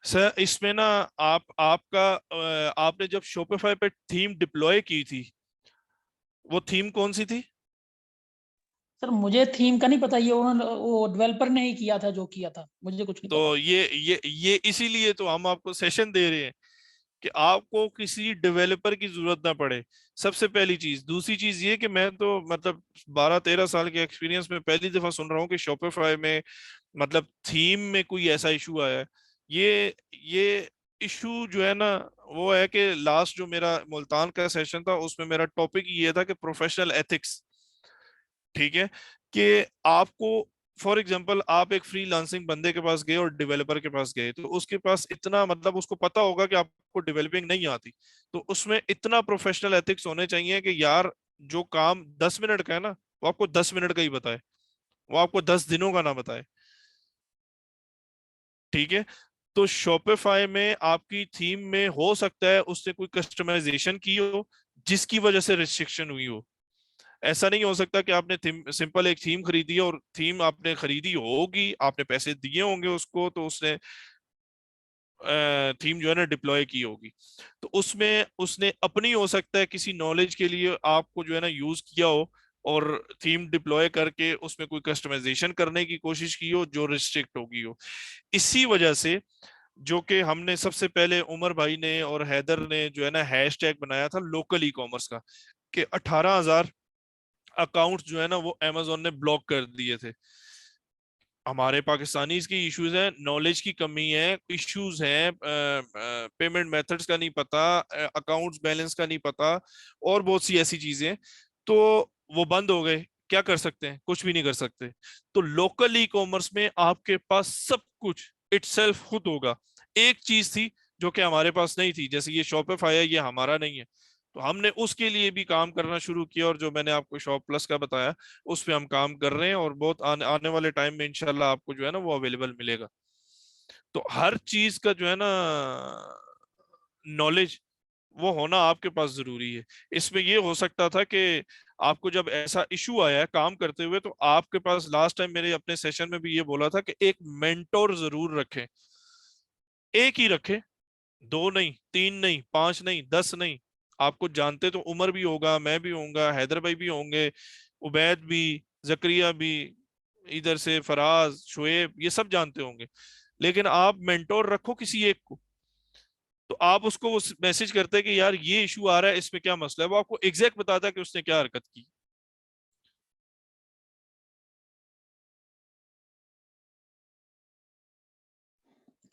सर इसमें ना आपने जब शॉपिफाई पे थीम डिप्लॉय की थी, वो थीम कौन सी थी? सर मुझे थीम का नहीं पता, ये उन्होंने वो डेवलपर ने ही किया था, जो किया था, मुझे कुछ नहीं पता। तो ये इसीलिए तो हम आपको सेशन दे रहे हैं कि आपको किसी डेवलपर की जरूरत ना पड़े, सबसे पहली चीज। दूसरी चीज ये कि मैं तो मतलब 12-13 साल के एक्सपीरियंस में पहली दफा सुन रहा हूँ कि शॉपिफाई में मतलब थीम में कोई ऐसा इशू आया है। ये इशू जो है ना वो है कि लास्ट जो मेरा मुल्तान का सेशन था उसमें मेरा टॉपिक ये था कि प्रोफेशनल एथिक्स। ठीक है, कि आपको फॉर एग्जांपल आप एक फ्रीलांसिंग बंदे के पास गए और डेवलपर के पास गए, तो उसके पास इतना मतलब उसको पता होगा कि आपको डेवलपिंग नहीं आती, तो उसमें इतना प्रोफेशनल एथिक्स होने चाहिए कि यार जो काम 10 मिनट का है ना वो आपको 10 मिनट का ही बताए, वो आपको 10 दिनों का ना बताए। ठीक है, तो शॉपिफाई में आपकी थीम में हो सकता है उसने कोई कस्टमाइजेशन की हो जिसकी वजह से रिस्ट्रिक्शन हुई हो। ऐसा नहीं हो सकता कि आपने सिंपल एक थीम खरीदी है, और थीम आपने खरीदी होगी, आपने पैसे दिए होंगे उसको, तो उसने थीम जो है ना डिप्लॉय की होगी, तो उसमें उसने अपनी हो सकता है किसी नॉलेज के लिए आपको जो है ना यूज किया हो, और थीम डिप्लॉय करके उसमें कोई कस्टमाइजेशन करने की कोशिश की हो जो रिस्ट्रिक्ट होगी हो। इसी वजह से जो कि हमने सबसे पहले उमर भाई ने और हैदर ने जो है ना हैशटैग बनाया था लोकल ई कॉमर्स का, कि 18,000 अकाउंट जो है ना वो अमेजोन ने ब्लॉक कर दिए थे। हमारे पाकिस्तानीज की इश्यूज हैं, नॉलेज की कमी है, इश्यूज हैं, पेमेंट मेथड्स का नहीं पता, अकाउंट्स बैलेंस का नहीं पता, और बहुत सी ऐसी चीजें, तो वो बंद हो गए। क्या कर सकते हैं? कुछ भी नहीं कर सकते। तो लोकल ई कॉमर्स में आपके पास सब कुछ इटसेल्फ खुद होगा। एक चीज थी जो कि हमारे पास नहीं थी, जैसे ये शॉपिफाई है, ये हमारा नहीं है, तो हमने उसके लिए भी काम करना शुरू किया, और जो मैंने आपको शॉप प्लस का बताया उस पे हम काम कर रहे हैं, और बहुत आने वाले टाइम में इंशाल्लाह आपको जो है ना वो अवेलेबल मिलेगा। तो हर चीज का जो है ना नॉलेज वो होना आपके पास जरूरी है। इसमें ये हो सकता था कि आपको जब ऐसा इशू आया है काम करते हुए, तो आपके पास लास्ट टाइम मेरे अपने सेशन में भी ये बोला था कि एक मेंटोर जरूर रखें। एक ही रखें, दो नहीं, तीन नहीं, पांच नहीं, 10 नहीं। आपको जानते तो उमर भी होगा, मैं भी होऊंगा, हैदर भाई भी होंगे, उबैद भी, जकरिया भी, इधर से फराज, शुएब, ये सब जानते होंगे। लेकिन आप मेंटोर रखो किसी एक को, तो आप उसको उस मैसेज करते हैं कि यार ये इशू आ रहा है, इसमें क्या मसला है, वो आपको एग्जैक्ट बताता है कि उसने क्या हरकत की।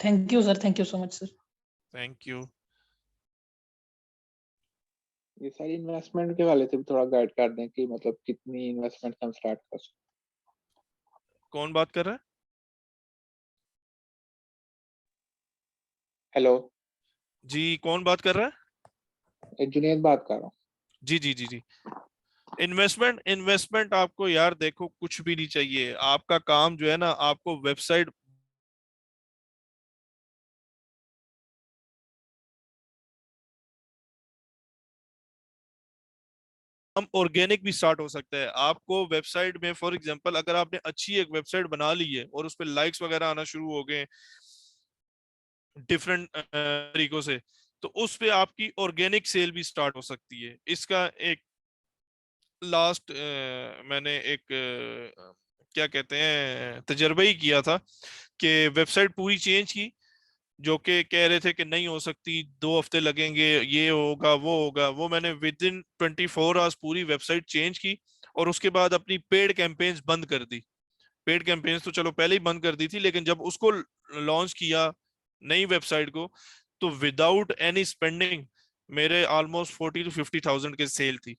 Thank you sir, thank you so much sir. Thank you. ये सारी इन्वेस्टमेंट के वाले से भी थोड़ा गाइड कर दें कि मतलब कितनी इन्वेस्टमेंट हम स्टार्ट कर सकते। कौन बात कर रहा है? हेलो जी, कौन बात कर रहा है? जुनेद बात कर रहा हूँ। जी जी जी जी। इन्वेस्टमेंट आपको यार देखो कुछ भी नहीं चाहिए। आपका काम जो है ना, आपको वेबसाइट हम ऑर्गेनिक भी स्टार्ट हो सकता है। आपको वेबसाइट में फॉर एग्जांपल अगर आपने अच्छी एक वेबसाइट बना ली है और उस पर लाइक्स वगैरह आना शुरू हो गए डिफरेंट तरीकों से, तो उस पे आपकी ऑर्गेनिक सेल भी स्टार्ट हो सकती है। इसका एक लास्ट मैंने एक क्या कहते हैं तजर्बा ही किया था कि वेबसाइट पूरी चेंज की, जो कि कह रहे थे कि नहीं हो सकती, 2 हफ्ते लगेंगे, ये होगा वो होगा। वो मैंने विद इन 24 आवर्स पूरी वेबसाइट चेंज की, और उसके बाद अपनी पेड कैंपेन्स बंद कर दी। पेड कैंपेन्स तो चलो पहले ही बंद कर दी थी, लेकिन जब उसको लॉन्च किया नई वेबसाइट को, तो विदाउट एनी स्पेंडिंग मेरे ऑलमोस्ट 40 to 50 थाउजेंड की सेल थी।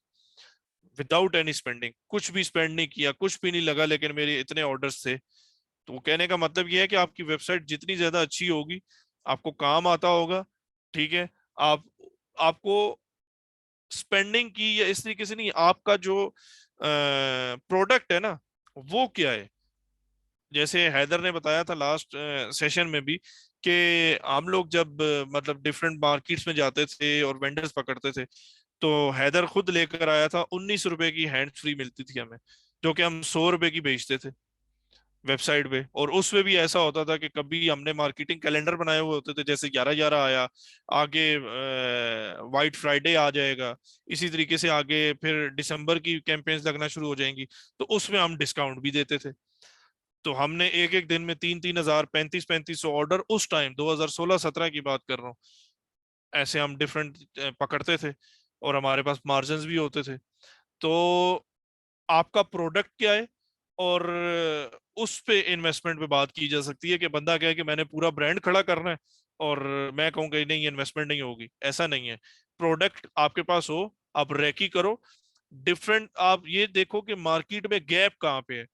विदाउट एनी स्पेंडिंग, कुछ भी स्पेंड नहीं किया, कुछ भी नहीं लगा, लेकिन मेरे इतने ऑर्डर्स थे। तो वो कहने का मतलब ये है कि आपकी वेबसाइट जितनी ज्यादा अच्छी होगी, आपको काम आता होगा, ठीक है, आप आपको स्पेंडिंग की या इस तरीके से नहीं, आपका जो प्रोडक्ट है ना वो क्या है। जैसे हैदर ने बताया था लास्ट सेशन में भी कि हम लोग जब मतलब डिफरेंट मार्केट्स में जाते थे और वेंडर्स पकड़ते थे, तो हैदर खुद लेकर आया था 19 रुपए की हैंड फ्री मिलती थी हमें, जो कि हम 100 रुपए की बेचते थे वेबसाइट पे। और उसमें भी ऐसा होता था कि कभी हमने मार्केटिंग कैलेंडर बनाए हुए होते थे, जैसे 11/11 आया, आगे वाइट फ्राइडे आ जाएगा, इसी तरीके से आगे फिर दिसंबर की कैंपेन्स लगना शुरू हो जाएंगी, तो उसमें हम डिस्काउंट भी देते थे। तो हमने एक एक दिन में 3-3 हजार, 35-35 सौ ऑर्डर, उस टाइम 2016-17 की बात कर रहा हूँ, ऐसे हम डिफरेंट पकड़ते थे, और हमारे पास मार्जिन भी होते थे। तो आपका प्रोडक्ट क्या है, और उस पे इन्वेस्टमेंट पे बात की जा सकती है कि बंदा क्या है कि मैंने पूरा ब्रांड खड़ा करना है, और मैं कहूँगा नहीं इन्वेस्टमेंट नहीं होगी, ऐसा नहीं है। प्रोडक्ट आपके पास हो, आप रैकी करो डिफरेंट, आप ये देखो कि मार्केट में गैप कहाँ पे है,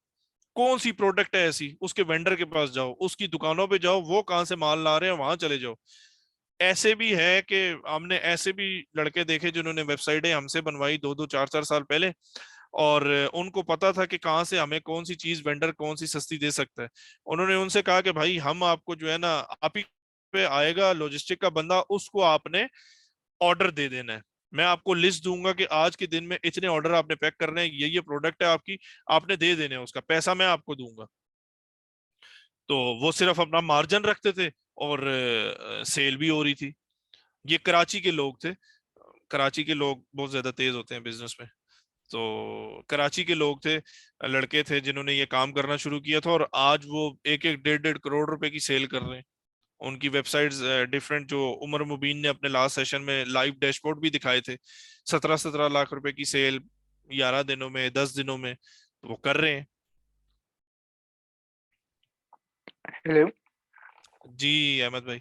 कौन सी प्रोडक्ट है ऐसी, उसके वेंडर के पास जाओ, उसकी दुकानों पे जाओ, वो कहाँ से माल ला रहे हैं वहां चले जाओ। ऐसे भी है कि हमने ऐसे भी लड़के देखे जिन्होंने वेबसाइटें हमसे बनवाई 2-2 4-4 साल पहले, और उनको पता था कि कहाँ से हमें कौन सी चीज वेंडर कौन सी सस्ती दे सकता है। उन्होंने उनसे कहा कि भाई हम आपको जो है ना, आप ही पे आएगा लॉजिस्टिक का बंदा, उसको आपने ऑर्डर दे देना है, मैं आपको लिस्ट दूंगा कि आज के दिन में इतने ऑर्डर आपने पैक करने हैं, ये प्रोडक्ट है आपकी, आपने दे देने हैं, उसका पैसा मैं आपको दूंगा। तो वो सिर्फ अपना मार्जिन रखते थे, और सेल भी हो रही थी। ये कराची के लोग थे। कराची के लोग बहुत ज्यादा तेज होते हैं बिजनेस में। तो कराची के लोग थे, लड़के थे जिन्होंने ये काम करना शुरू किया था, और आज वो 1-1 डेढ़-डेढ़ करोड़ रुपए की सेल कर रहे हैं। उनकी वेबसाइट्स डिफरेंट, जो उमर मुबीन ने अपने लास्ट सेशन में लाइव डैशबोर्ड भी दिखाए थे, 17-17 लाख रुपए की सेल 11 दिनों में, 10 दिनों में, तो वो कर रहे हैं। हेलो। जी अहमद भाई।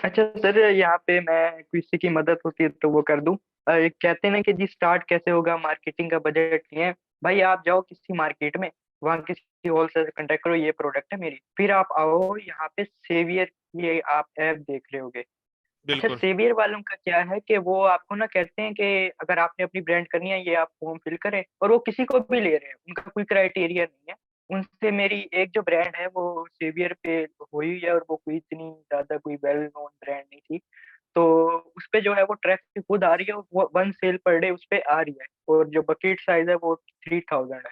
अच्छा सर, यहाँ पे मैं किसी की मदद होती है तो वो कर दूं। कहते हैं ना कि जी स्टार्ट कैसे होगा, मार्केटिंग का बजट नहीं है। भाई आप जाओ किसी मार्केट में, वहाँ किसी होलसेल से कांटेक्ट करो, ये प्रोडक्ट है मेरी, फिर आप आओ यहाँ पे सेवियर, ये आप ऐप देख रहे होगे। अच्छा, बिल्कुल सेवियर वालों का क्या है कि वो आपको ना कहते हैं कि अगर आपने अपनी ब्रांड करनी है, ये आप फॉर्म फिल करें, और वो किसी को भी ले रहे हैं, उनका कोई क्राइटेरिया नहीं है। उनसे मेरी एक जो ब्रांड है वो सेवियर पे हुई है, और वो कोई इतनी ज्यादा कोई वेल नोन ब्रांड नहीं थी। तो उस पे जो है वो ट्रैफिक खुद आ रही है, और वो 1 सेल पर डे उस पे आ रही है, और जो बकेट साइज है वो 3000 है।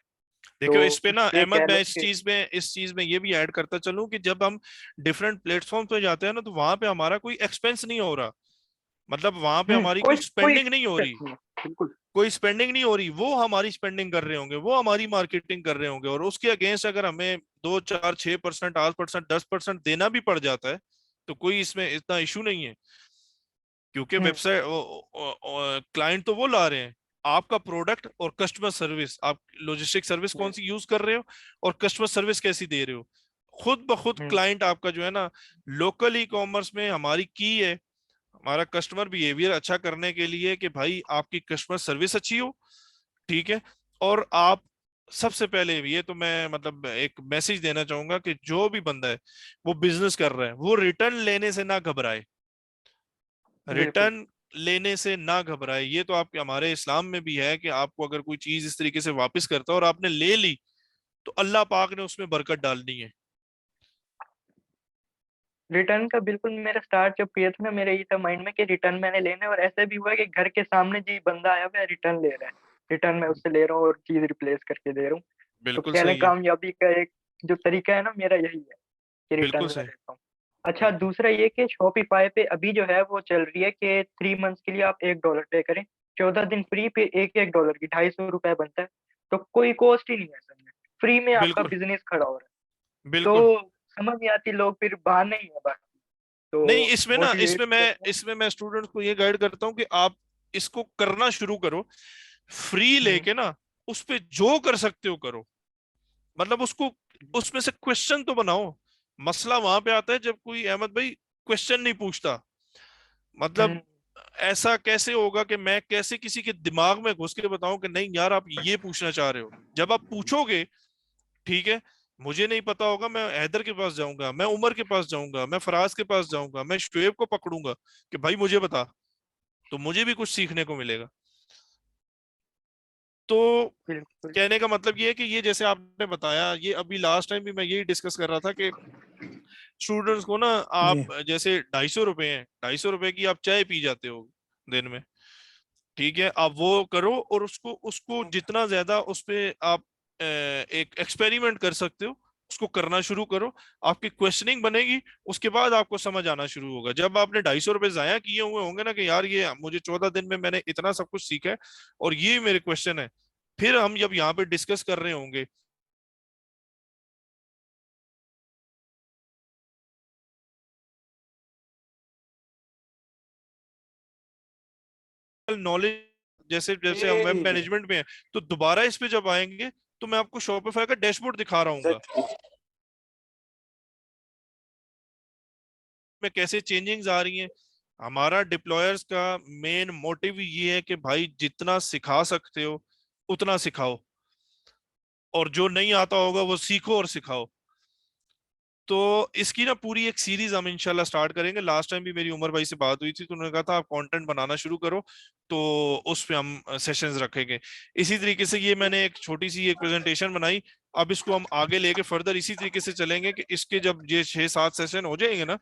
देखो, तो इस पे ना उससे अहमद, कह मैं लो कि इस चीज में ये भी ऐड करता चलूं कि जब हम डिफरेंट प्लेटफॉर्म पे जाते हैं ना, तो वहां पे हमारा कोई एक्सपेंस नहीं हो रहा। मतलब वहां पे हमारी कोई कोई कोई स्पेंडिंग नहीं हो रही, नहीं है, बिल्कुल। कोई स्पेंडिंग नहीं हो रही। वो हमारी स्पेंडिंग कर रहे होंगे, वो हमारी मार्केटिंग कर रहे होंगे, और उसके अगेंस्ट अगर हमें 2 4 6% 8% 10% देना भी पड़ जाता है, तो कोई इसमें इतना इशू नहीं है। क्योंकि हम्म वेबसाइट क्लाइंट तो वो ला रहे हैं, आपका प्रोडक्ट और कस्टमर सर्विस, आप लॉजिस्टिक सर्विस कौन सी यूज कर रहे हो और कस्टमर सर्विस कैसी दे रहे हो, खुद ब खुद हम्म क्लाइंट आपका जो है ना। लोकल ई कॉमर्स में हमारी की है हमारा कस्टमर बिहेवियर अच्छा करने के लिए कि भाई आपकी कस्टमर सर्विस अच्छी हो, ठीक है। और आप सबसे पहले ये तो मैं मतलब एक मैसेज देना चाहूंगा कि जो भी बंदा है वो बिजनेस कर रहा है, वो रिटर्न लेने से ना घबराए, बिल्कुल। रिटर्न लेने से ना घबराए। ये तो आपके हमारे इस्लाम में भी है कि आपको अगर कोई चीज इस तरीके से वापस करता है और आपने ले ली, तो अल्लाह पाक ने उसमें बरकत डालनी है। रिटर्न का बिल्कुल, मेरा स्टार्ट जब किया था ना, मेरे ये था माइंड में कि रिटर्न मैंने लेना है, और ऐसा भी हुआ कि घर के सामने जी बंदा आया हुआ है, रिटर्न ले रहा है, रिटर्न मैं उससे ले रहा हूँ और चीज रिप्लेस करके दे रहा हूँ। तो बिल्कुल कहने सही है। कामयाबी का एक जो तरीका है ना मेरा, यही है कि बिल्कुल रिटर्न मैं सही। लेता हूँ। अच्छा, बिल्कुल दूसरा ये कि शॉपिफाई पे अभी जो है वो चल रही है कि 3 मंथ्स के लिए आप $1 पे करें, 14 दिन फ्री, फिर $1 की $250 बनता है। तो कोई कॉस्ट ही नहीं है सर में, फ्री में आपका बिल्कुल बिजनेस खड़ा हो रहा है। बिल्कुल। तो समझ नहीं आती, लोग फिर बहाने ही है बस। नहीं, तो इसमें ना मोटिवेट करते हैं। इसमें मैं स्टूडेंट्स को ये गाइड करता हूँ कि आप इसको करना शुरू करो, फ्री हम्म लेके ना, उस पे जो कर सकते हो करो। मतलब उसको उसमें से क्वेश्चन तो बनाओ। मसला वहां पे आता है जब कोई अहमद भाई क्वेश्चन नहीं पूछता। मतलब हम्म ऐसा कैसे होगा कि मैं कैसे किसी के दिमाग में घुस के बताऊं कि नहीं यार आप ये पूछना चाह रहे हो। जब आप पूछोगे, ठीक है, मुझे नहीं पता होगा, मैं हैदर के पास जाऊंगा, मैं उमर के पास जाऊंगा, मैं फराज के पास जाऊंगा, मैं शुएब को पकड़ूंगा कि भाई मुझे बता, तो मुझे भी कुछ सीखने को मिलेगा। तो बिल्कुल। कहने का मतलब ये है कि ये जैसे आपने बताया, ये अभी लास्ट टाइम भी मैं यही डिस्कस कर रहा था कि स्टूडेंट्स को ना, आप जी जैसे 250 रुपए हैं, 250 रुपए की आप चाय पी जाते हो दिन में, ठीक है, आप वो करो, और उसको उसको जितना ज्यादा उस पे आप एक एक्सपेरिमेंट कर सकते हो उसको करना शुरू करो। आपकी क्वेश्चनिंग बनेगी, उसके बाद आपको समझ आना शुरू होगा। जब आपने 250 रुपए जाया किए हुए होंगे ना कि यार ये मुझे 14 दिन में मैंने इतना सब कुछ सीखा है और ये मेरे क्वेश्चन है, फिर हम जब यहाँ पे डिस्कस कर रहे होंगे, नॉलेज, जैसे जैसे हम वेब मैनेजमेंट में हैं, तो दोबारा इस पे जब आएंगे तो मैं आपको शॉपिफाई का डैशबोर्ड दिखा रहा हूँ में कैसे चेंजिंग्स आ रही हैं। हमारा डिप्लॉयर्स का मेन मोटिव ये है कि भाई जितना सिखा सकते हो उतना सिखाओ, और जो नहीं आता होगा वो सीखो और सिखाओ। तो इसकी ना पूरी एक सीरीज हम इंशाल्लाह स्टार्ट करेंगे। लास्ट टाइम भी मेरी उमर भाई से बात हुई थी, तो उन्होंने कहा था आप कंटेंट बनाना शुरू करो, तो उस पे हम सेशंस रखेंगे। इसी तरीके से ये मैंने एक छोटी सी एक प्रेजेंटेशन बनाई। अब इसको हम आगे लेके फर्दर इसी तरीके से चलेंगे कि इसके जब ये 6 7 सेशन हो जाएंगे ना,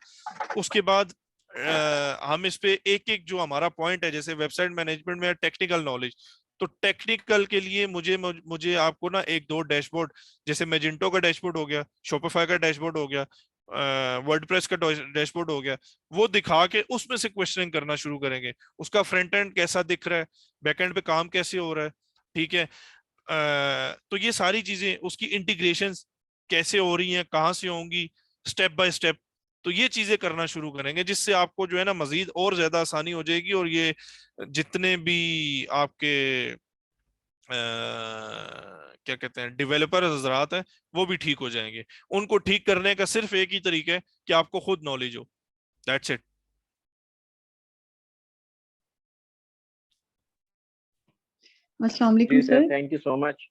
उसके बाद हम इस पे एक एक जो हमारा पॉइंट है, जैसे वेबसाइट मैनेजमेंट में टेक्निकल नॉलेज, तो टेक्निकल के लिए मुझे आपको ना एक दो डैशबोर्ड, जैसे मैजेंटो का डैशबोर्ड हो गया, शॉपिफाई का डैशबोर्ड हो गया, वर्डप्रेस का डैशबोर्ड हो गया, वो दिखा के उसमें से क्वेश्चनिंग करना शुरू करेंगे। उसका फ्रंट एंड कैसा दिख रहा है, बैक एंड पे काम कैसे हो रहा है, ठीक है। तो ये सारी चीजें, उसकी इंटीग्रेशन कैसे हो रही हैं, कहाँ से होंगी, स्टेप बाय स्टेप, तो ये चीजें करना शुरू करेंगे, जिससे आपको जो है ना मजीद और ज्यादा आसानी हो जाएगी। और ये जितने भी आपके क्या कहते हैं डेवलपर हजरात हैं वो भी ठीक हो जाएंगे। उनको ठीक करने का सिर्फ एक ही तरीका है कि आपको खुद नॉलेज हो। That's it. अस्सलाम वालेकुम जी sir, sir. Thank you so much.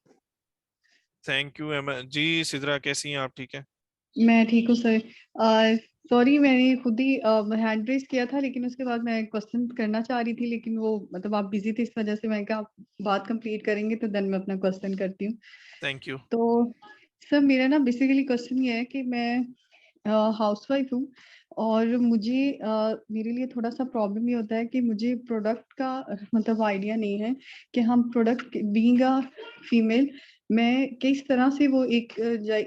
Thank you जी। सिद्रा कैसी हैं आप? ठीक है? मैं ठीक हूँ सर। सॉरी, मैंने खुद ही हैंड रेज किया था, लेकिन उसके बाद मैं क्वेश्चन करना चाह रही थी, लेकिन वो मतलब आप बिजी थे, इस वजह से मैं कहा आप बात कंप्लीट करेंगे तो देन मैं अपना क्वेश्चन करती हूँ। Thank you. तो सर मेरा ना बेसिकली क्वेश्चन ये है कि मैं हाउसवाइफ हूँ, और मुझे मेरे लिए थोड़ा सा प्रॉब्लम ये होता है कि मुझे प्रोडक्ट का मतलब आइडिया नहीं है कि हम प्रोडक्ट बीइंग अ फीमेल मैं किस तरह से वो एक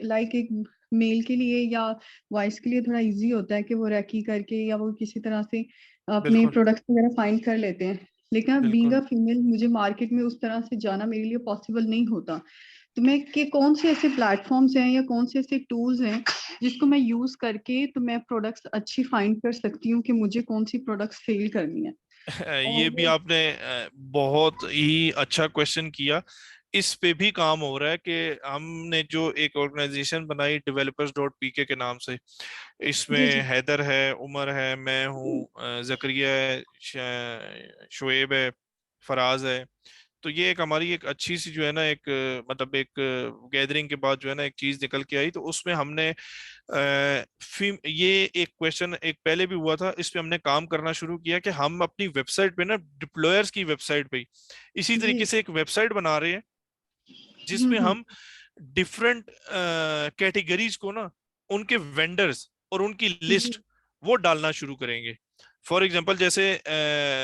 लाइक एक मेल के लिए या वॉइस के लिए थोड़ा इजी होता है कि वो रैकी करके या वो किसी तरह से अपने बिल्कुल प्रोडक्ट्स वगैरह फाइंड कर लेते हैं, लेकिन बीइंग बिल्कुल। अ फीमेल मुझे मार्केट में उस तरह से जाना मेरे लिए पॉसिबल नहीं होता। तो मैं कि कौन से ऐसे प्लेटफॉर्म्स हैं या कौन से ऐसे टूल्स हैं जिसको मैं यूज करके तो मैं प्रोडक्ट्स अच्छी फाइंड कर सकती हूँ कि मुझे कौन सी प्रोडक्ट्स सेल करनी है। ये भी और आपने बहुत ही अच्छा क्वेश्चन किया। इस पे भी काम हो रहा है कि हमने जो एक ऑर्गेनाइजेशन बनाई developers.pk के नाम से। इसमें जी जी हैदर है, उमर है, मैं हूँ, जकरिया है, शुएब है, फराज है। तो ये एक हमारी एक अच्छी सी जो है ना एक मतलब एक गैदरिंग के बाद जो है ना एक चीज निकल के आई। तो उसमें हमने ये एक क्वेश्चन एक पहले भी हुआ था, इस पे हमने काम करना शुरू किया कि हम अपनी वेबसाइट पे ना डिप्लॉयर्स की वेबसाइट पे ही इसी जी। तरीके से एक वेबसाइट बना रहे हैं जिसमें हम्म। हम डिफरेंट कैटेगरीज को ना उनके वेंडर्स और उनकी जी लिस्ट वो डालना शुरू करेंगे। फॉर एग्जांपल जैसे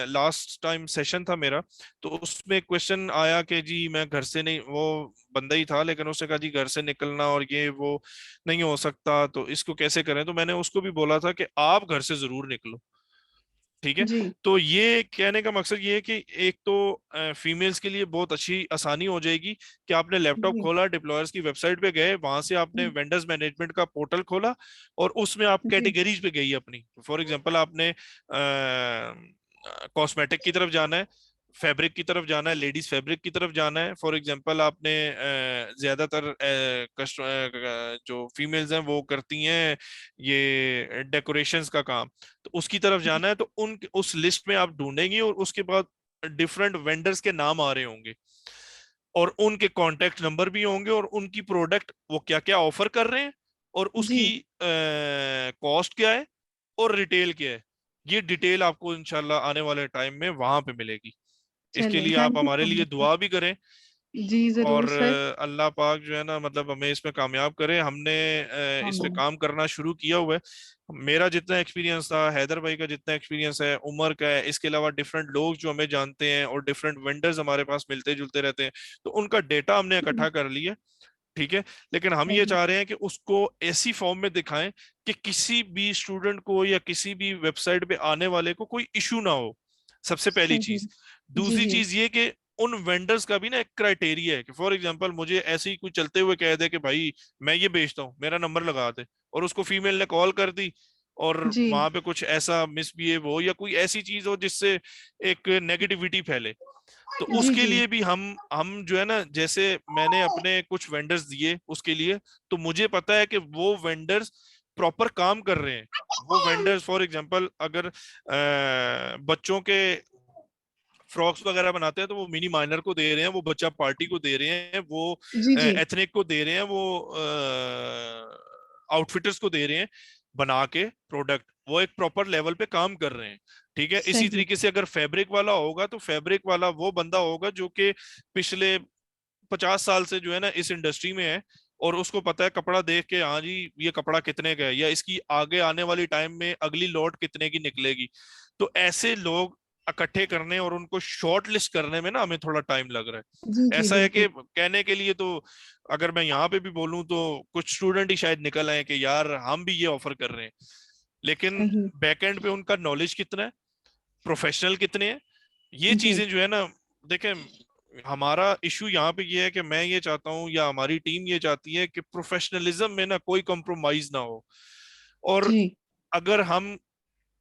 लास्ट टाइम सेशन था मेरा, तो उसमें क्वेश्चन आया कि जी मैं घर से नहीं, वो बंदा ही था लेकिन उसने कहा जी घर से निकलना और ये वो नहीं हो सकता, तो इसको कैसे करें। तो मैंने उसको भी बोला था कि आप घर से जरूर निकलो। ठीक है? जी तो ये कहने का मकसद ये है कि एक तो फीमेल्स के लिए बहुत अच्छी आसानी हो जाएगी कि आपने लैपटॉप जी खोला, डिप्लॉयर्स की वेबसाइट पे गए, वहां से आपने वेंडर्स मैनेजमेंट का पोर्टल खोला और उसमें आप जी कैटेगरीज पे गई अपनी। फॉर एग्जांपल आपने कॉस्मेटिक की तरफ जाना है, फैब्रिक की तरफ जाना है, लेडीज फैब्रिक की तरफ जाना है। फॉर एग्जांपल आपने ज्यादातर जो फीमेल्स हैं वो करती हैं ये डेकोरेशंस का काम, तो उसकी तरफ जाना है। तो उन उस लिस्ट में आप ढूंढेंगे और उसके बाद डिफरेंट वेंडर्स के नाम आ रहे होंगे और उनके कॉन्टेक्ट नंबर भी होंगे और उनकी प्रोडक्ट वो क्या क्या ऑफर कर रहे हैं और जी। उसकी कॉस्ट क्या है और रिटेल क्या है। ये डिटेल आपको इंशाल्लाह आने वाले टाइम में वहां पे मिलेगी। इसके चलें, लिए आप थैंक यू हमारे सो लिए मच सर। दुआ भी करें जी जरूर और सर। अल्लाह पाक जो है ना मतलब हमें इसमें कामयाब करे। हमने इस पे आमीन। काम करना शुरू किया हुआ है। मेरा जितना एक्सपीरियंस था, हैदर भाई का जितना एक्सपीरियंस है, उमर का है, इसके अलावा डिफरेंट लोग जो हमें जानते हैं और डिफरेंट वेंडर्स हमारे पास मिलते जुलते रहते हैं, तो उनका डेटा हमने इकट्ठा कर लिया। ठीक है? लेकिन हम ये सही। चाह रहे हैं कि उसको ऐसी फॉर्म में दिखाएं कि किसी भी स्टूडेंट को या किसी भी वेबसाइट पे आने वाले को कोई इशू ना हो। सबसे पहली सही। चीज। जी दूसरी जी चीज ये कि उन वेंडर्स का भी ना एक क्राइटेरिया है कि फॉर एग्जांपल मुझे ऐसे ही कोई चलते हुए कह दे कि भाई मैं ये बेचता हूँ, मेरा नंबर लगा दे, और उसको फीमेल ने कॉल कर दी और जी वहां पे कुछ ऐसा मिसबिहेव हो या कोई ऐसी चीज हो जिससे एक नेगेटिविटी फैले, तो जी उसके जी लिए भी हम जो है ना, जैसे मैंने अपने कुछ वेंडर्स दिए उसके लिए, तो मुझे पता है कि वो वेंडर्स प्रॉपर काम कर रहे हैं। वो वेंडर्स फॉर एग्जांपल अगर बच्चों के फ्रॉक्स वगैरह बनाते हैं तो वो मिनी माइनर को दे रहे हैं, वो बच्चा पार्टी को दे रहे हैं, वो जी जी एथनिक को दे रहे हैं, वो आउटफिटर्स को दे रहे हैं बना के प्रोडक्ट, वो एक प्रॉपर लेवल पे काम कर रहे हैं। ठीक है? इसी सही। तरीके से अगर फैब्रिक वाला होगा तो फैब्रिक वाला वो बंदा होगा जो कि पिछले 50 साल से जो है ना इस इंडस्ट्री में है और उसको पता है कपड़ा देख के हाँ जी ये कपड़ा कितने का है या इसकी आगे आने वाली टाइम में अगली लॉट कितने की निकलेगी। तो ऐसे लोग इकट्ठे करने और उनको शॉर्ट लिस्ट करने में ना हमें थोड़ा टाइम लग रहा जी है। जी ऐसा है कि बिल्कुल कहने के लिए तो अगर मैं यहाँ पे भी बोलूं तो कुछ स्टूडेंट ही शायद निकल आए कि यार हम भी ये ऑफर कर रहे हैं, लेकिन सही। बैकएंड पे उनका नॉलेज कितना है, प्रोफेशनल कितने हैं, ये जी चीजें जो है ना, देखें हमारा इशू यहाँ पे ये है कि मैं ये चाहता हूँ या हमारी टीम ये चाहती है कि प्रोफेशनलिज्म में ना कोई कॉम्प्रोमाइज ना हो। और जी अगर हम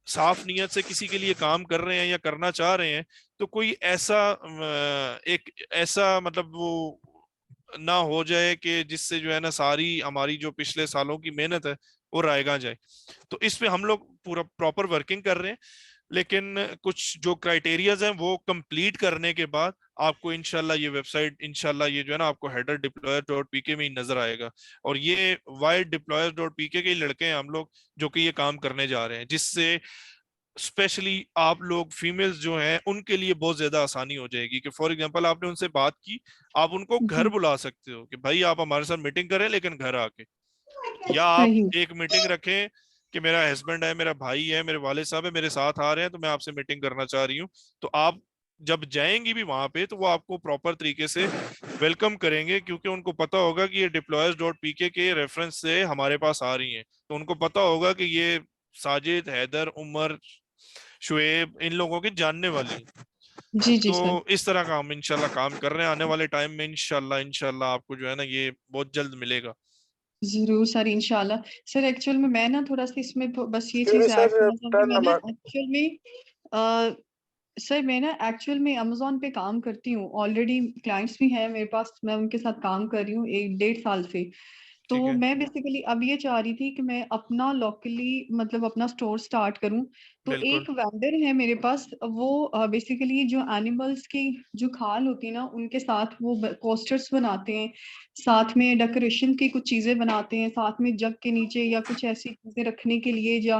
साफ नीयत से किसी के लिए काम कर रहे हैं या करना चाह रहे हैं तो कोई ऐसा एक ऐसा मतलब वो ना हो जाए कि जिससे जो है ना सारी हमारी जो पिछले सालों की मेहनत है वो रायगा जाए। तो इस पे हम लोग पूरा प्रॉपर वर्किंग कर रहे हैं, लेकिन कुछ जो क्राइटेरियाज हैं वो कंप्लीट करने के बाद आपको इंशाल्लाह ये वेबसाइट, इंशाल्लाह ये जो है ना आपको header deployer.pk में ही नजर आएगा। और ये वाइड deployer.pk के ही लड़के हैं हम लोग जो कि ये काम करने जा रहे हैं, जिससे स्पेशली आप लोग फीमेल्स जो हैं उनके लिए बहुत ज्यादा आसानी हो जाएगी। कि फॉर एग्जांपल आपने उनसे बात की, आप उनको घर जी बुला सकते हो कि भाई आप हमारे साथ मीटिंग करें, लेकिन घर आके, या आप सही एक मीटिंग रखें कि मेरा हस्बैंड है, मेरा भाई है, मेरे वाले साहब है, मेरे साथ आ रहे हैं, तो मैं आपसे मीटिंग करना चाह रही हूँ। तो आप जब जाएंगी भी वहां पे तो वो आपको प्रॉपर तरीके से वेलकम करेंगे, क्योंकि उनको पता होगा कि ये deployers.pk के रेफरेंस से हमारे पास आ रही हैं। तो उनको पता होगा कि ये साजिद, हैदर, उमर, शुएब इन लोगों की जानने वाली हैं। जी जी तो सर इस तरह का हम इंशाल्लाह काम कर रहे हैं। आने वाले टाइम में इंशाल्लाह आपको जो है ना ये बहुत जल्द मिलेगा। जरूर सर इंशाल्लाह। सर एक्चुअल में मैं ना थोड़ा सा इसमें बस ये Excuse me, चीज ऐड sir. करना चाहूंगी। Turn मैं ना number. एक्चुअल में सर मैं ना एक्चुअल में अमेजोन पे काम करती हूँ, ऑलरेडी क्लाइंट्स भी हैं मेरे पास, मैं उनके साथ काम कर रही हूँ 1-1.5 साल से। तो ठीक है, मैं बेसिकली अब ये चाह रही थी कि मैं अपना लोकली मतलब अपना स्टोर स्टार्ट करूं। तो बिल्कुल। एक वेंडर है मेरे पास, वो बेसिकली जो एनिमल्स की जो खाल होती है ना उनके साथ वो पोस्टर्स बनाते हैं, साथ में डेकोरेशन की कुछ चीजें बनाते हैं, साथ में जग के नीचे या कुछ ऐसी चीजें रखने के लिए या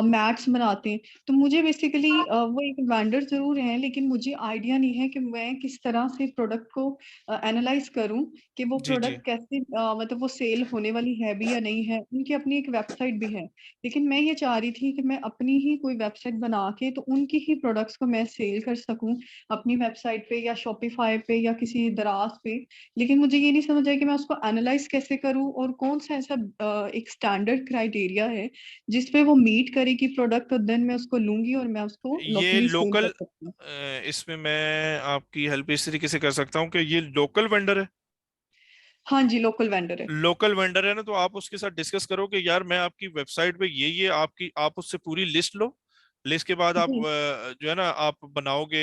मैट्स बनाते हैं। तो मुझे बेसिकली वो एक वेंडर जरूर है, लेकिन मुझे आइडिया नहीं है कि मैं किस तरह से प्रोडक्ट को एनालाइज करूं कि वो जी जी। प्रोडक्ट कैसे मतलब वो सेल होने वाली है भी या नहीं है। उनकी अपनी एक वेबसाइट भी है, लेकिन मैं ये चाह रही थी कि मैं अपनी ही कोई वेबसाइट बना के तो उनकी ही प्रोडक्ट्स को मैं सेल कर सकूं अपनी वेबसाइट पे या शॉपिफाई पे या किसी दराज पे। लेकिन मुझे ये नहीं समझ आया कि मैं उसको एनालाइज कैसे करूं और कौन सा ऐसा एक स्टैंडर्ड क्राइटेरिया है जिसपे वो मीट करेगी प्रोडक्ट, और देन मैं उसको लूंगी और मैं उसको ये लोकली सेल कर लोकल, सकती हूँ। इसमें मैं आपकी हेल्प इस तरीके से कर सकता हूँ कि ये लोकल वेंडर है। हाँ जी लोकल वेंडर है। लोकल वेंडर है ना, तो आप उसके साथ डिस्कस करो कि यार मैं आपकी वेबसाइट पे ये आपकी, आप उससे पूरी लिस्ट लो। लिस्ट के बाद आप जी जो है ना आप बनाओगे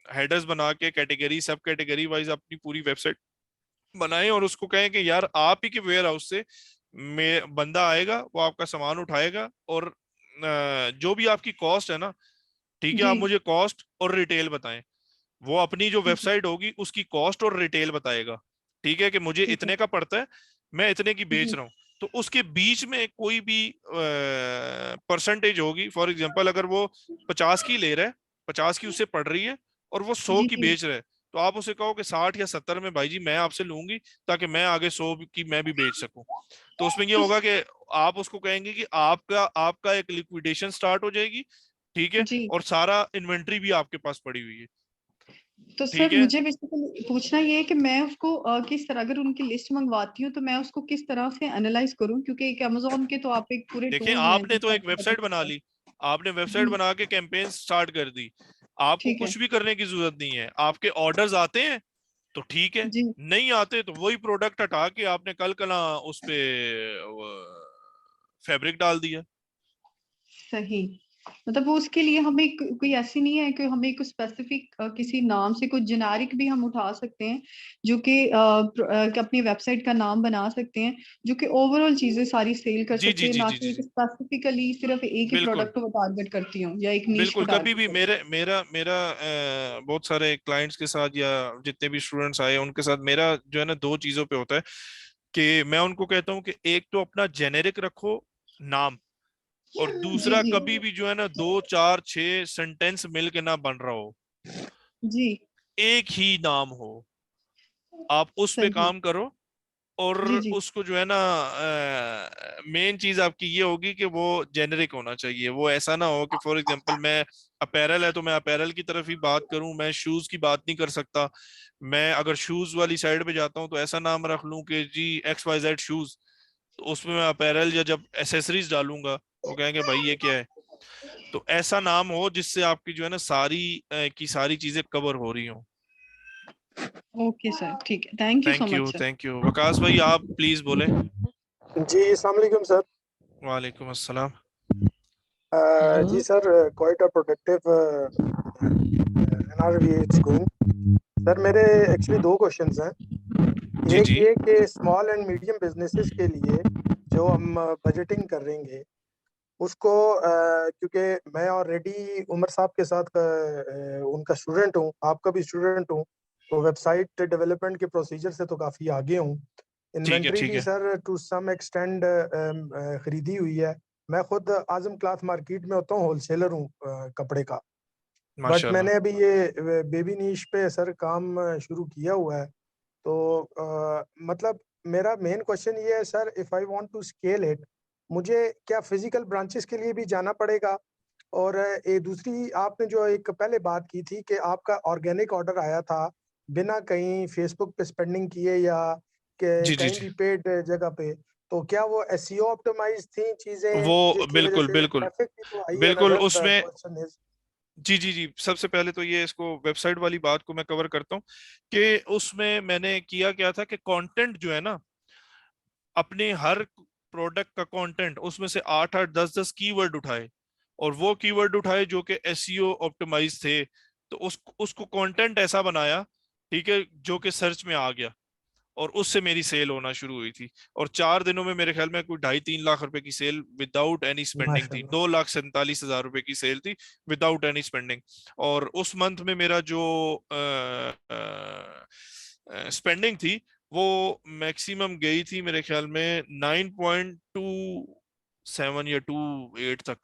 हेडर्स बना के कैटेगरी, सब कैटेगरी वाइज अपनी पूरी वेबसाइट बनाएं, और उसको कहें कि यार आप ही के वेयर हाउस से में बंदा आएगा, वो आपका सामान उठाएगा, और जो भी आपकी कॉस्ट है ना, ठीक है, जी आप मुझे कॉस्ट और रिटेल बताएं। वो अपनी जो ठीक है वेबसाइट होगी उसकी कॉस्ट और रिटेल बताएगा, ठीक है, कि मुझे ठीक है इतने का पड़ता है, मैं इतने की बेच जी रहा हूँ। तो उसके बीच में कोई भी परसेंटेज होगी। फॉर एग्जांपल अगर वो 50 की ले रहा है, 50 की उससे पड़ रही है, और वो 100 जी की जी बेच रहा है, तो आप उसे कहो कि 60 या 70 में भाई जी मैं आपसे लूंगी, ताकि मैं आगे 100 की मैं भी बेच सकूं। तो उसमें ये तो होगा कि आप उसको कहेंगे कि आपका आपका एक लिक्विडेशन स्टार्ट हो जाएगी, ठीक है, जी और सारा इन्वेंट्री भी आपके पास पड़ी हुई है। तो ठीक सर है, मुझे बेसिकली पूछना ये है कि मैं उसको किस तरह, अगर उनकी लिस्ट मंगवाती हूँ तो मैं उसको किस तरह से एनालाइज करूँ, क्योंकि एक अमेजोन के तो आप एक पूरे देखिए टूल्स हैं आपने तो जिससे एक आपको पता वेबसाइट बना चलता है। ली, आपने वेबसाइट जी बना के कैंपेन स्टार्ट कर दी, आपको ठीक है कुछ भी करने की जरूरत नहीं है। आपके ऑर्डर्स आते हैं तो ठीक है, जी नहीं आते तो वही प्रोडक्ट हटा के आपने कल कला उस पे फैब्रिक डाल दिया। सही। मतलब वो उसके लिए हमें कोई ऐसी नहीं है कि हमें कुछ स्पेसिफिक किसी नाम से कुछ जेनेरिक भी हम उठा सकते हैं जो कि अपनी वेबसाइट का नाम बना सकते हैं, जो कि ओवरऑल चीजें सारी सेल कर जी सकते जी हैं, जी ना जी जी कि जी। स्पेसिफिकली सिर्फ एक ही बिल्कुल प्रोडक्ट को टारगेट करती हूँ या एक नीश को बिल्कुल, कभी टारगेट भी करती मेरे मेरा मेरा बहुत सारे क्लाइंट्स के साथ या जितने भी स्टूडेंट्स आए उनके साथ मेरा जो है ना दो चीजों पे होता है कि मैं उनको कहता हूँ कि एक तो अपना जेनेरिक रखो नाम, और हूँ। जी दूसरा जी कभी भी जो है ना 2 4 6 सेंटेंस मिल के ना बन रहा हो, जी एक ही नाम हो, आप उस पे सही। काम करो। और जी जी उसको जो है ना मेन चीज आपकी ये होगी कि वो जेनरिक होना चाहिए। वो ऐसा ना हो कि फॉर एग्जांपल मैं अपैरल है तो मैं अपैरल की तरफ ही बात करूं, मैं शूज की बात नहीं कर सकता। मैं अगर शूज वाली साइड पे जाता हूं तो ऐसा नाम रख लूं कि जी XYZ शूज, तो उसमें मैं अपैरल या जब एसेसरीज डालूंगा वो कहेंगे भाई ये क्या है। तो ऐसा नाम हो जिससे आपकी जो है ना सारी की सारी चीजें कवर हो रही हो। ओके सर, ठीक है, thank you so much sir. Thank you Waqas भाई, आप प्लीज बोले। जी अस्सलाम वालेकुम सर। वालेकुम अस्सलाम। जी sir, quite a productive NRV it's going. Sir मेरे एक्चुअली दो क्वेश्चंस हैं। जी एक जी ये कि स्मॉल एंड मीडियम बिजनेसेस के लिए जो हम बजटिंग करेंगे उसको क्योंकि मैं ऑलरेडी उमर साहब के साथ उनका स्टूडेंट हूँ, आपका भी स्टूडेंट हूँ, तो वेबसाइट डेवलपमेंट के प्रोसीजर से तो काफ़ी आगे हूँ। इन्वेंट्री ठीक भी है सर टू सम एक्सटेंड खरीदी हुई है। मैं खुद आजम क्लॉथ मार्केट में होता हूँ, होलसेलर हूँ कपड़े का। बट माशाल्लाह। मैंने अभी ये बेबी नीश पे सर काम शुरू किया हुआ है। तो मतलब मेरा मेन क्वेश्चन ये है sir, if I want to scale it, मुझे क्या फिजिकल ब्रांचेस के लिए भी जाना पड़ेगा? और ये दूसरी आपने जो एक पहले बात की थी कि आपका ऑर्गेनिक ऑर्डर आया था बिना कहीं फेसबुक पे स्पेंडिंग किए या जी जी कहीं जी भी पेड जगह पे, तो क्या वो एसईओ ऑप्टिमाइज थी चीजें वो जिसकी वजह बिल्कुल से बिल्कुल ट्रैफिक भी तो आई है ना बिल्कुल सर? द उसमें। क्वेश्चन इज जी जी जी, सबसे पहले तो ये इसको वेबसाइट वाली बात को मैं कवर करता हूँ कि उसमें मैंने किया क्या था कि कंटेंट जो है ना, अपने हर प्रोडक्ट का कंटेंट उसमें से 8 8 10 10 कीवर्ड उठाए, और वो कीवर्ड उठाए जो कि एसईओ ऑप्टिमाइज थे। तो उसको कंटेंट ऐसा बनाया, ठीक है, जो कि सर्च में आ गया, और उससे मेरी सेल होना शुरू हुई थी। और 4 दिनों में मेरे ख्याल में कोई 2.5 3 लाख रुपए की सेल विदाउट एनी स्पेंडिंग थी। माशाल्लाह। 2,47,000 रुपए की सेल थी विदाउट एनी स्पेंडिंग। और उस मंथ में मेरा जो स्पेंडिंग थी वो मैक्सिमम गई थी मेरे ख्याल में 9.27 या 28 तक।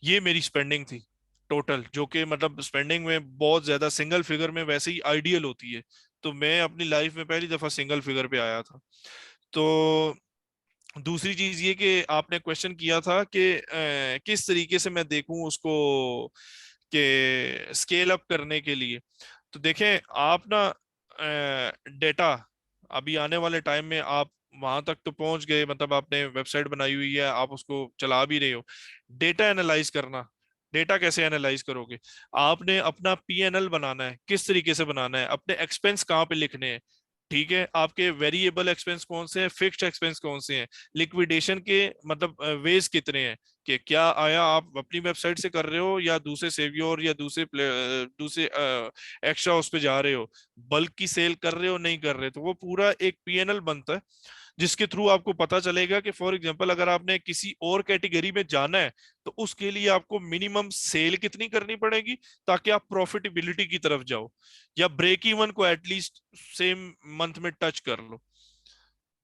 ये मेरी स्पेंडिंग थी टोटल, जो कि मतलब स्पेंडिंग में बहुत ज्यादा सिंगल फिगर में वैसे ही आइडियल होती है। तो मैं अपनी लाइफ में पहली दफा सिंगल फिगर पे आया था। तो दूसरी चीज ये कि आपने क्वेश्चन किया था कि किस तरीके से मैं देखूं उसको कि स्केल अप करने के लिए। तो देखें आप ना, डेटा अभी आने वाले टाइम में आप वहां तक तो पहुंच गए, मतलब आपने वेबसाइट बनाई हुई है, आप उसको चला भी रहे हो। डेटा एनालाइज करना, डेटा कैसे एनालाइज करोगे? आपने अपना पीएनएल बनाना है, किस तरीके से बनाना है, अपने एक्सपेंस कहाँ पे लिखने हैं, ठीक है, आपके वेरिएबल एक्सपेंस कौन से हैं, फिक्स्ड एक्सपेंस कौन से हैं, लिक्विडेशन के मतलब वेज कितने हैं, कि क्या आया आप अपनी वेबसाइट से कर रहे हो या दूसरे सेवियोर या दूसरे एक्स्ट्रा उस पे जा रहे हो, बल्क की सेल कर रहे हो नहीं कर रहे। तो वो पूरा एक पीएनएल बनता है जिसके थ्रू आपको पता चलेगा कि फॉर एग्जांपल अगर आपने किसी और कैटेगरी में जाना है तो उसके लिए आपको मिनिमम सेल कितनी करनी पड़ेगी ताकि आप प्रॉफिटेबिलिटी की तरफ जाओ, या ब्रेक इवन को एटलीस्ट सेम मंथ में टच कर लो।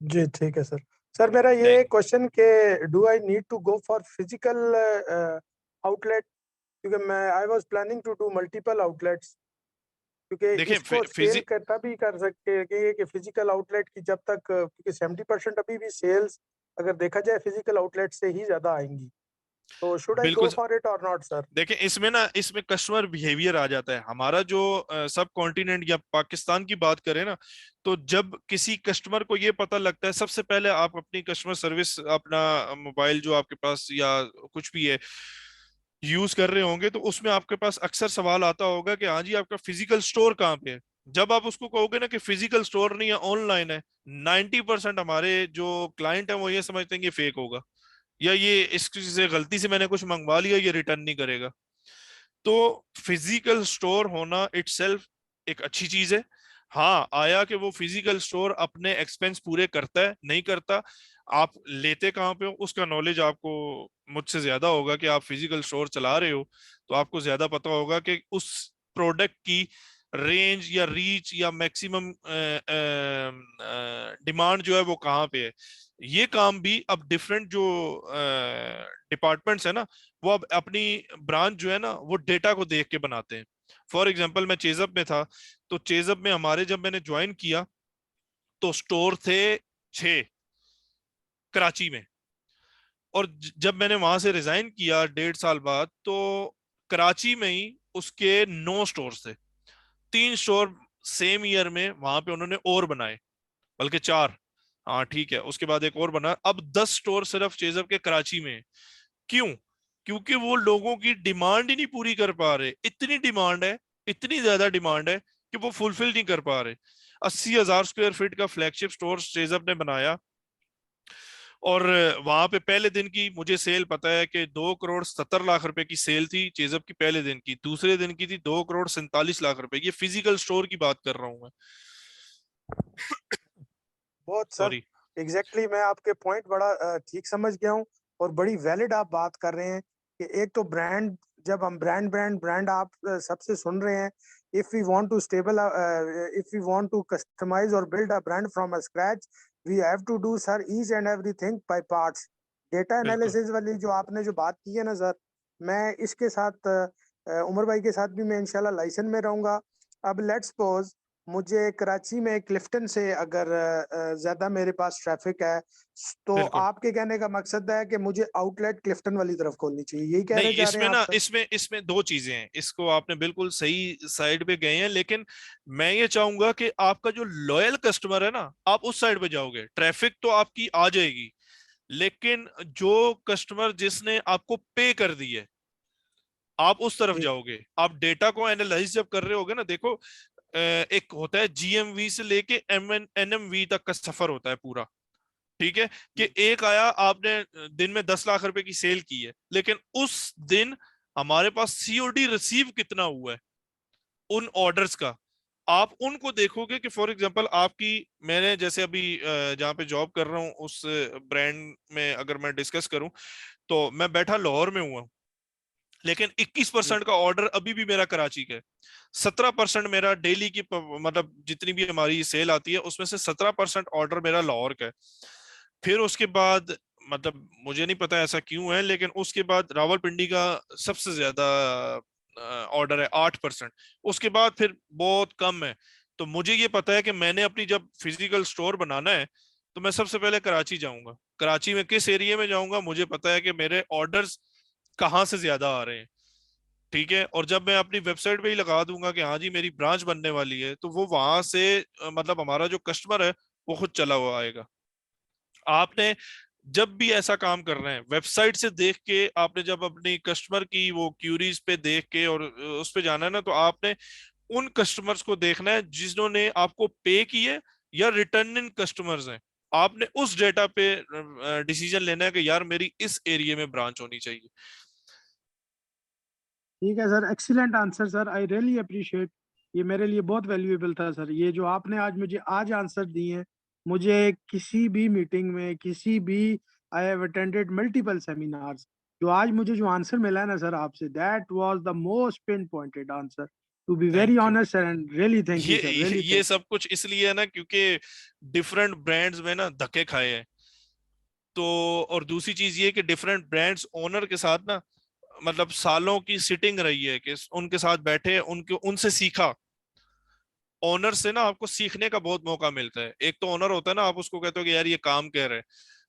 जी ठीक है सर। सर मेरा ये थैंक क्वेश्चन के do I need to go for physical outlet, क्योंकि मैं I was planning to do multiple outlets, क्योंकि देखें इसको स्केल करता भी कर सकते हैं कि फिजिकल आउटलेट की जब तक, क्योंकि 70% अभी भी सेल्स अगर देखा जाए फिजिकल आउटलेट से ही ज्यादा आएंगी, तो शुड आई गो बिल्कुल। फॉर इट और नॉट सर? देखें इसमें ना, इसमें कस्टमर बिहेवियर आ जाता है हमारा, जो सब कॉन्टिनेंट या पाकिस्तान की बात करें ना, तो जब किसी कस्टमर को ये पता लगता है, सबसे पहले आप अपनी कस्टमर सर्विस, अपना मोबाइल जो आपके पास या कुछ भी है यूज कर रहे होंगे, तो उसमें आपके पास अक्सर सवाल आता होगा कि हाँ जी आपका फिजिकल स्टोर कहाँ पे है। जब आप उसको कहोगे ना कि फिजिकल स्टोर नहीं है ऑनलाइन है, 90% हमारे जो क्लाइंट है वो ये समझते हैं कि फेक होगा, या ये इसकी से गलती से मैंने कुछ मंगवा लिया, ये रिटर्न नहीं करेगा। तो फिजिकल स्टोर होना इटसेल्फ एक अच्छी चीज है। हाँ, आया कि वो फिजिकल स्टोर अपने एक्सपेंस पूरे करता है नहीं करता, आप लेते कहाँ पे हो उसका नॉलेज आपको मुझसे ज्यादा होगा, कि आप फिजिकल स्टोर चला रहे हो तो आपको ज्यादा पता होगा कि उस प्रोडक्ट की रेंज या रीच या मैक्सिमम डिमांड जो है वो कहाँ पे है। ये काम भी अब डिफरेंट जो डिपार्टमेंट्स है ना, वो अब अपनी ब्रांच जो है ना वो डेटा को देख के बनाते हैं। फॉर एग्जांपल मैं चेजअप में था, तो चेजअप में हमारे जब मैंने ज्वाइन किया तो स्टोर थे 6 कराची में, और जब मैंने वहां से रिजाइन किया 1.5 साल बाद, तो कराची में ही उसके 9 स्टोर थे। 3 स्टोर सेम ईयर में वहां पे उन्होंने और बनाए, बल्कि 4। हाँ ठीक है, उसके बाद एक और बना, अब 10 स्टोर सिर्फ चेजअप के कराची में है। क्यों? क्योंकि वो लोगों की डिमांड ही नहीं पूरी कर पा रहे। इतनी डिमांड है, इतनी ज्यादा डिमांड है कि वो फुलफिल नहीं कर पा रहे। 80,000 स्क्वायर फीट का फ्लैगशिप स्टोर चेजअप ने बनाया, और वहां पे पहले दिन की मुझे सेल पता है कि 2,70,00,000 रुपए की सेल थी चेजअप की पहले दिन की। दूसरे दिन की थी 2,47,00,000 रुपए। ये फिजिकल स्टोर की बात कर रहा हूं मैं। बहुत सर सॉरी। एग्जैक्टली मैं आपके पॉइंट बड़ा ठीक समझ गया हूँ और बड़ी वैलिड आप बात कर रहे हैं कि एक तो ब्रांड, जब हम ब्रांड आप सबसे सुन रहे हैं, if we want to stable, if we want to customise और build a brand from a scratch, we have to do sir each and everything by parts. Data बिल्कुल एनालिसिस वाली जो आपने जो बात की है ना सर, मैं इसके साथ उमर भाई के साथ भी मैं इंशाल्लाह लाइसेंस में रहूंगा। अब लेट्स सपोज मुझे कराची में क्लिफ्टन से अगर ज्यादा मेरे पास ट्रैफिक है, तो बिल्कुल। आपके कहने का मकसद है कि मुझे आउटलेट क्लिफ्टन वाली तरफ खोलनी चाहिए, यही कहने नहीं, जा रहे इसमें हैं आप ना सर? इसमें दो चीजें हैं। इसको आपने बिल्कुल सही साइड पे गए हैं, लेकिन मैं ये चाहूंगा कि आपका जो लॉयल कस्टमर है ना, आप उस साइड पे जाओगे, ट्रैफिक तो आपकी आ जाएगी, लेकिन जो कस्टमर जिसने आपको पे कर दी है, आप उस तरफ जी जाओगे। आप डेटा को एनालाइज जब कर रहे होगे ना, देखो एक होता है जीएमवी से लेके एनएमवी तक का सफर होता है पूरा। ठीक है कि एक आया, आपने दिन में 10 लाख रुपए की सेल की है, लेकिन उस दिन हमारे पास सीओडी रिसीव कितना हुआ है उन ऑर्डर्स का, आप उनको देखोगे। कि फॉर एग्जांपल आपकी, मैंने जैसे अभी जहां पे जॉब कर रहा हूँ उस ब्रांड में अगर मैं डिस्कस करूं, तो मैं बैठा लाहौर में हुआ, लेकिन 21% का ऑर्डर अभी भी मेरा कराची का है। 17% मेरा डेली की मतलब जितनी भी हमारी सेल आती है उसमें से 17% ऑर्डर मेरा लाहौर का है। फिर उसके बाद, मतलब मुझे नहीं पता ऐसा क्यों है, लेकिन उसके बाद रावलपिंडी का सबसे ज्यादा ऑर्डर है 8%। उसके बाद फिर बहुत कम है। तो मुझे ये पता है कि मैंने अपनी जब फिजिकल स्टोर बनाना है, तो मैं सबसे पहले कराची जाऊंगा। कराची में किस एरिया में जाऊंगा, मुझे पता है कि मेरे ऑर्डर्स कहाँ से ज्यादा आ रहे हैं। ठीक है, और जब मैं अपनी वेबसाइट पे ही लगा दूंगा कि हाँ जी मेरी ब्रांच बनने वाली है, तो वो वहां से मतलब हमारा जो कस्टमर है वो खुद चला हुआ आएगा। आपने जब भी ऐसा काम कर रहे हैं, वेबसाइट से देख के, आपने जब अपनी कस्टमर की वो क्यूरीज पे देख के और उस पे जाना है ना, तो आपने उन कस्टमर्स को देखना है जिन्होंने आपको पे किए या रिटर्निंग कस्टमर्स हैं। आपने उस डेटा पे डिसीजन लेना है कि यार मेरी इस एरिया में ब्रांच होनी चाहिए। ठीक है sir, excellent answer sir, I really appreciate. ये मेरे लिए बहुत वैल्यूएबल था सर, ये जो आपने आज मुझे आज आंसर दिए हैं। मुझे किसी भी मीटिंग में, किसी भी, I have attended multiple seminars, जो आज मुझे जो आंसर मिला है ना सर आपसे, that was the most pin pointed answer, to be very thank you. Honest and really thank ये यू सर, रियली ये थैंक सब कुछ इसलिए है ना क्योंकि डिफरेंट ब्रांड्स में ना धक्के खाए हैं। तो और दूसरी चीज ये कि डिफरेंट ब्रांड्स ओनर के साथ ना, मतलब सालों की सिटिंग रही है कि उनके साथ बैठे, उनके उनसे सीखा। ओनर से ना आपको सीखने का बहुत मौका मिलता है। एक तो ओनर होता है ना, आप उसको कहते हो कि यार ये काम कह रहे हैं,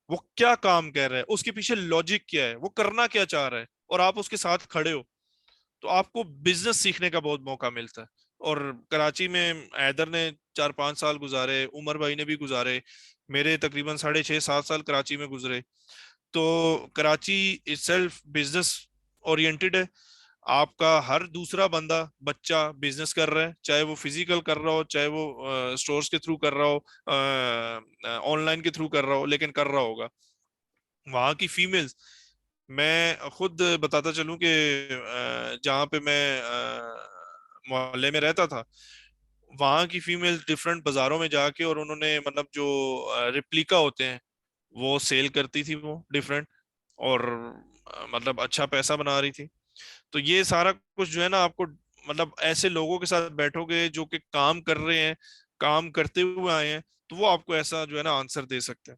वो क्या काम कह रहा है, उसके पीछे लॉजिक क्या है, वो करना क्या चाह रहा है, और आप उसके साथ खड़े हो, तो आपको बिजनेस सीखने का बहुत मौका मिलता है। और कराची में हैदर ने 4-5 साल गुजारे, उमर भाई ने भी गुजारे, मेरे तकरीबन 6.5-7 साल कराची में गुजरे। तो कराची इटसेल्फ बिजनेस ओरिएंटेड है। आपका हर दूसरा बंदा बच्चा बिजनेस कर रहा है, चाहे वो फिजिकल कर रहा हो, चाहे वो स्टोर्स के थ्रू कर रहा हो, ऑनलाइन के थ्रू कर रहा हो, लेकिन कर रहा होगा। वहां की फीमेल्स, मैं खुद बताता चलूं कि जहाँ पे मैं मोहल्ले में रहता था, वहां की फीमेल्स डिफरेंट बाजारों में जाके, और उन्होंने मतलब जो रिप्लिका होते हैं वो सेल करती थी, वो डिफरेंट, और मतलब अच्छा पैसा बना रही थी। तो ये सारा कुछ जो है ना, आपको मतलब ऐसे लोगों के साथ बैठोगे जो कि काम कर रहे हैं, काम करते हुए आए हैं, तो वो आपको ऐसा जो है ना आंसर दे सकते हैं।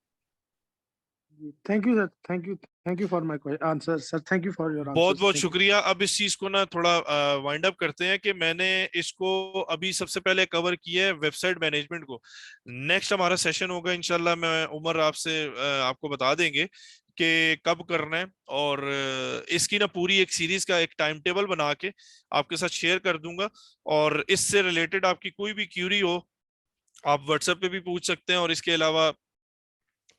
You. Thank you sir, thank you for my answer sir, thank you for your बहुत आंसर्स, बहुत थैंक यू। शुक्रिया। अब इस चीज को ना थोड़ा वाइंड अप करते हैं कि मैंने इसको अभी सबसे पहले कवर किया है वेबसाइट मैनेजमेंट को। नेक्स्ट हमारा सेशन होगा इंशाल्लाह, मैं उमर आपसे आपको बता देंगे कि कब करना है, और इसकी ना पूरी एक सीरीज का एक टाइम टेबल बना के आपके साथ शेयर कर दूंगा। और इससे रिलेटेड आपकी कोई भी क्यूरी हो, आप व्हाट्सएप पे भी पूछ सकते हैं। और इसके अलावा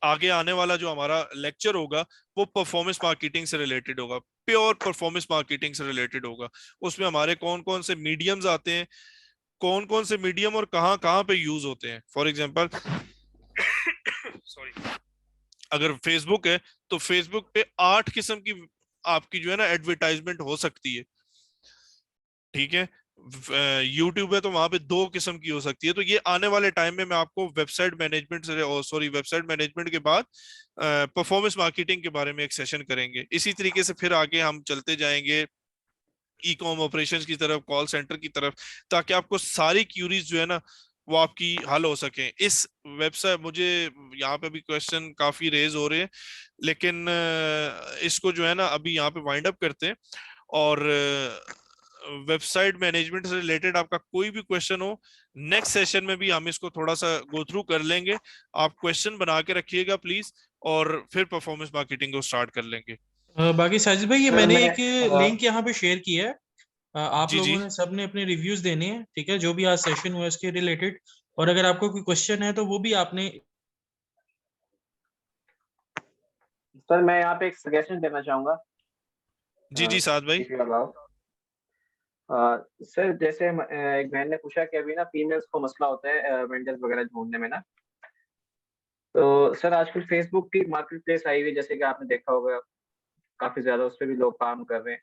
आगे आने वाला जो हमारा लेक्चर होगा वो परफॉर्मेंस मार्केटिंग से रिलेटेड होगा, प्योर परफॉर्मेंस मार्केटिंग से रिलेटेड होगा। उसमें हमारे कौन कौन से मीडियम्स आते हैं, कौन कौन से मीडियम और कहाँ कहाँ पे यूज होते हैं। फॉर एग्जांपल सॉरी, अगर फेसबुक है तो फेसबुक पे 8 किस्म की आपकी जो है ना एडवर्टाइजमेंट हो सकती है। ठीक है, यूट्यूब है तो वहां पे 2 किस्म की हो सकती है। तो ये आने वाले टाइम में मैं आपको वेबसाइट मैनेजमेंट से, सॉरी, वेबसाइट मैनेजमेंट के बाद परफॉर्मेंस मार्केटिंग के बारे में एक सेशन करेंगे। इसी तरीके से फिर आगे हम चलते जाएंगे ई कॉम ऑपरेशंस की तरफ, कॉल सेंटर की तरफ, ताकि आपको सारी क्यूरीज जो है ना वो आपकी हल हो सके। इस वेबसाइट, मुझे यहाँ पे भी क्वेश्चन काफी रेज हो रहे हैं, लेकिन इसको जो है ना अभी यहाँ पे वाइंड अप करते हैं। और वेबसाइट मैनेजमेंट से रिलेटेड आपका कोई भी क्वेश्चन हो, नेक्स्ट सेशन में भी हम इसको थोड़ा सा गो थ्रू कर लेंगे। आप क्वेश्चन बना के रखिएगा प्लीज, और फिर परफॉर्मेंस मार्केटिंग को स्टार्ट कर लेंगे। बाकी साजिद भाई, ये सर मैंने मैं एक लिंक यहाँ पे शेयर किया है। आप जी जी लोगों ने सबने अपने रिव्यूज देने हैं, ठीक है, जो भी आज सेशन हुआ इसके रिलेटेड। और अगर आपको कोई क्वेश्चन है तो वो भी आपने। सर मैं यहाँ पे एक सजेशन देना चाहूंगा। जी जी साद भाई। if you allow। सर जैसे एक बहन ने पूछा कि अभी ना फीमेल्स को मसला होता है वेंडर्स वगैरह ढूंढने में ना, तो सर आजकल फेसबुक की मार्केट प्लेस आई हुई है, जैसे कि आपने देखा होगा काफी ज्यादा उस पर भी लोग काम कर रहे हैं।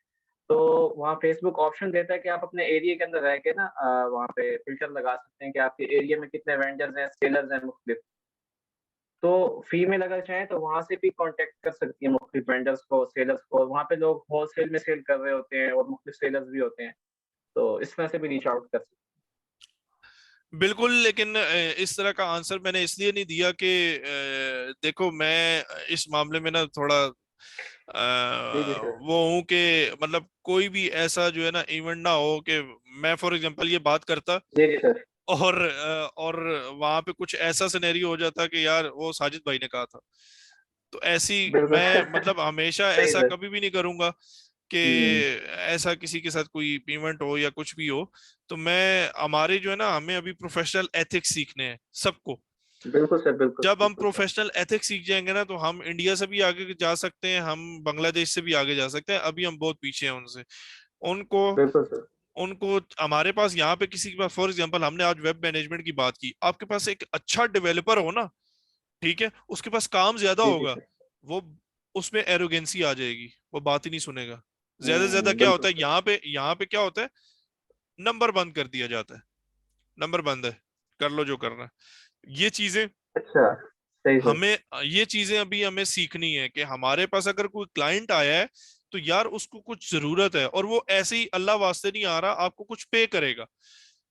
तो वहाँ फेसबुक ऑप्शन देता है कि आप अपने एरिया के अंदर रह के ना वहाँ पे फिल्टर लगा सकते हैं कि आपके एरिया में कितने वेंडर्स हैं, सेलर्स हैं मुख्तलिफ। तो फीमेल अगर चाहें तो वहाँ से भी कांटेक्ट कर सकती है मुख्तलिफ वेंडर्स को, सेलर्स को। वहाँ पे लोग होलसेल में सेल कर रहे होते हैं और मुख्तलिफ सेलर्स भी होते हैं, तो इस तरह से भी रीच आउट कर सकते हैं। बिल्कुल, लेकिन इस तरह का आंसर मैंने इसलिए नहीं दिया कि देखो मैं इस मामले में ना थोड़ा जी जी सर। वो हूँ कि मतलब कोई भी ऐसा जो है ना इवेंट ना हो कि मैं फॉर एग्जांपल ये बात करता जी जी सर। और वहां पे कुछ ऐसा सिनेरियो हो जाता कि यार वो साजिद भाई ने कहा था। तो ऐसी बिल्कुल मैं मतलब हमेशा सही ऐसा सर। कभी भी नहीं करूंगा कि ऐसा किसी के साथ कोई इवेंट हो या कुछ भी हो। तो मैं, हमारे जो है ना, हमें अभी प्रोफेशनल एथिक्स सीखने हैं सबको। बिल्कुल सर, बिल्कुल जब हम बिल्कुल सर। प्रोफेशनल एथिक्स सीख जाएंगे ना तो हम इंडिया से भी आगे जा सकते हैं, हम बांग्लादेश से भी आगे जा सकते हैं। अभी हम बहुत पीछे हैं उनसे। उनको बिल्कुल सर। उनको हमारे पास यहाँ पे किसी के पास, फॉर एग्जांपल हमने आज वेब मैनेजमेंट की बात की, आपके पास एक अच्छा डेवलपर हो ना, ठीक है, उसके पास काम ज्यादा जी जी होगा, सर। वो उसमें एरोगेंसी आ जाएगी, वो बात ही नहीं सुनेगा। ज्यादा से ज्यादा क्या बिल्कुल होता है सर। यहाँ पे क्या होता है, नंबर बंद कर दिया जाता है, नंबर बंद है, कर लो जो करना है। ये चीजें अच्छा सही सर। हमें, ये चीजें अभी हमें सीखनी है कि हमारे पास अगर कोई क्लाइंट आया है तो यार उसको कुछ जरूरत है, और वो ऐसे ही अल्लाह वास्ते नहीं आ रहा, आपको कुछ पे करेगा,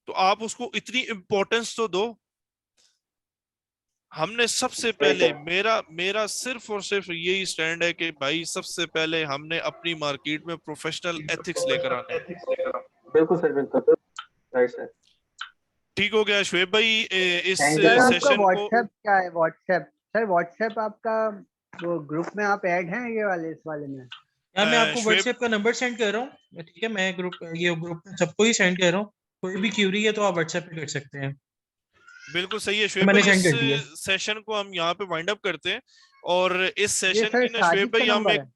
तो आप उसको इतनी इंपॉर्टेंस तो दो। हमने सबसे सही पहले, सर। मेरा मेरा सिर्फ और सिर्फ यही स्टैंड है कि भाई सबसे पहले हमने अपनी मार्केट में प्रोफेशनल एथिक्स लेकर आने हैं। बिल्कुल सर, बिल्कुल राइट सर। ठीक हो गया शुएब भाई, इस थैंक यू सर सर। आपका सेशन को। व्हाट्सएप क्या है? व्हाट्सएप सर, व्हाट्सएप आपका वो ग्रुप में आप ऐड हैं ये वाले, इस वाले में? यहाँ मैं आपको शुएब, व्हाट्सएप का नंबर सेंड कर रहा हूँ, ठीक है, मैं ये ग्रुप में सबको ही सेंड कर रहा हूँ। कोई भी क्यूरी है तो आप व्हाट्सएप पे कर सकते हैं। बिल्कुल सही है शुएब मैंने भाई, सेंड इस कर दिया। सेशन को हम यहाँ पे वाइंड अप करते हैं। और इस ये सेशन सर की ना शुएब साजिद का भाई हम नंबर एक, है?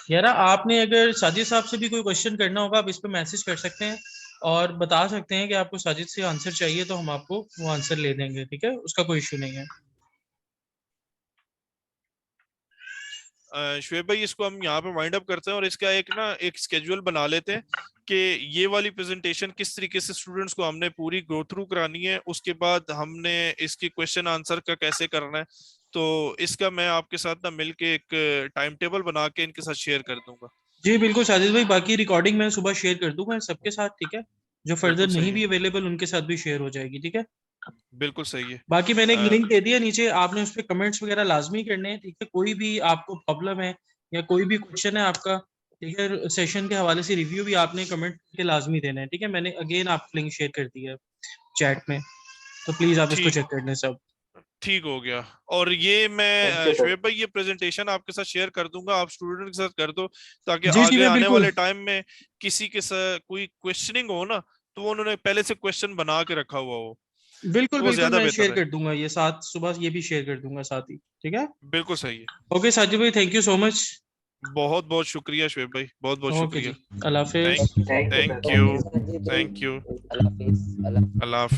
यार आपने अगर साजिद साहब से भी कोई क्वेश्चन करना होगा, आप इस पे मैसेज कर सकते हैं और बता सकते हैं कि आपको साजिद से आंसर चाहिए, तो हम आपको वो आंसर ले देंगे, ठीक है, उसका कोई इशू नहीं है। शुएब भाई इसको हम यहाँ पे वाइंड अप करते हैं और इसका एक स्केड्यूल बना लेते हैं कि ये वाली प्रेजेंटेशन किस तरीके से स्टूडेंट्स को हमने पूरी गो थ्रू करानी है, उसके बाद हमने इसकी क्वेश्चन आंसर का कैसे करना है। तो इसका मैं आपके साथ ना मिलके एक टाइम टेबल बना के इनके साथ शेयर कर दूंगा। जी बिल्कुल साजिद भाई, बाकी रिकॉर्डिंग मैं सुबह शेयर कर दूंगा सबके साथ, ठीक है, जो फर्दर बिल्कुल सही नहीं है, भी अवेलेबल उनके साथ भी शेयर हो जाएगी, ठीक है। बिल्कुल सही है। बाकी मैंने एक लिंक दे दिया नीचे, आपने उस पर कमेंट्स वगैरह लाजमी करने हैं, ठीक है। कोई भी आपको प्रॉब्लम है या कोई भी क्वेश्चन है आपका, ठीक है, सेशन के हवाले से रिव्यू भी आपने कमेंट करके लाजमी देना है, ठीक है। मैंने अगेन आपको लिंक शेयर कर दिया है चैट में, तो प्लीज आप इसको ठीक चेक कर लें सब। ठीक हो गया। और ये थैंक मैं यू सर। शुएब भाई ये प्रेजेंटेशन आपके साथ शेयर कर दूंगा, आप स्टूडेंट के साथ कर दो, ताकि जी जी आगे मैं आने बिल्कुल वाले टाइम में किसी के साथ कोई क्वेश्चनिंग हो ना, तो वो उन्होंने पहले से क्वेश्चन बना के रखा हुआ हो, बिल्कुल तो वो बिल्कुल ज्यादा मैं शेयर बेहतर है। कर दूंगा, ये साथ सुबह ये भी शेयर कर दूंगा साथ ही, ठीक है। बिल्कुल सही है। ओके साजिद भाई, थैंक यू सो मच। बहुत बहुत शुक्रिया शुएब भाई, बहुत बहुत ओके शुक्रिया। जी, अल्लाह हाफिज। Thank thank you sir. Thank you thank you. अल्लाह हाफिज। अल्लाह हाफिज।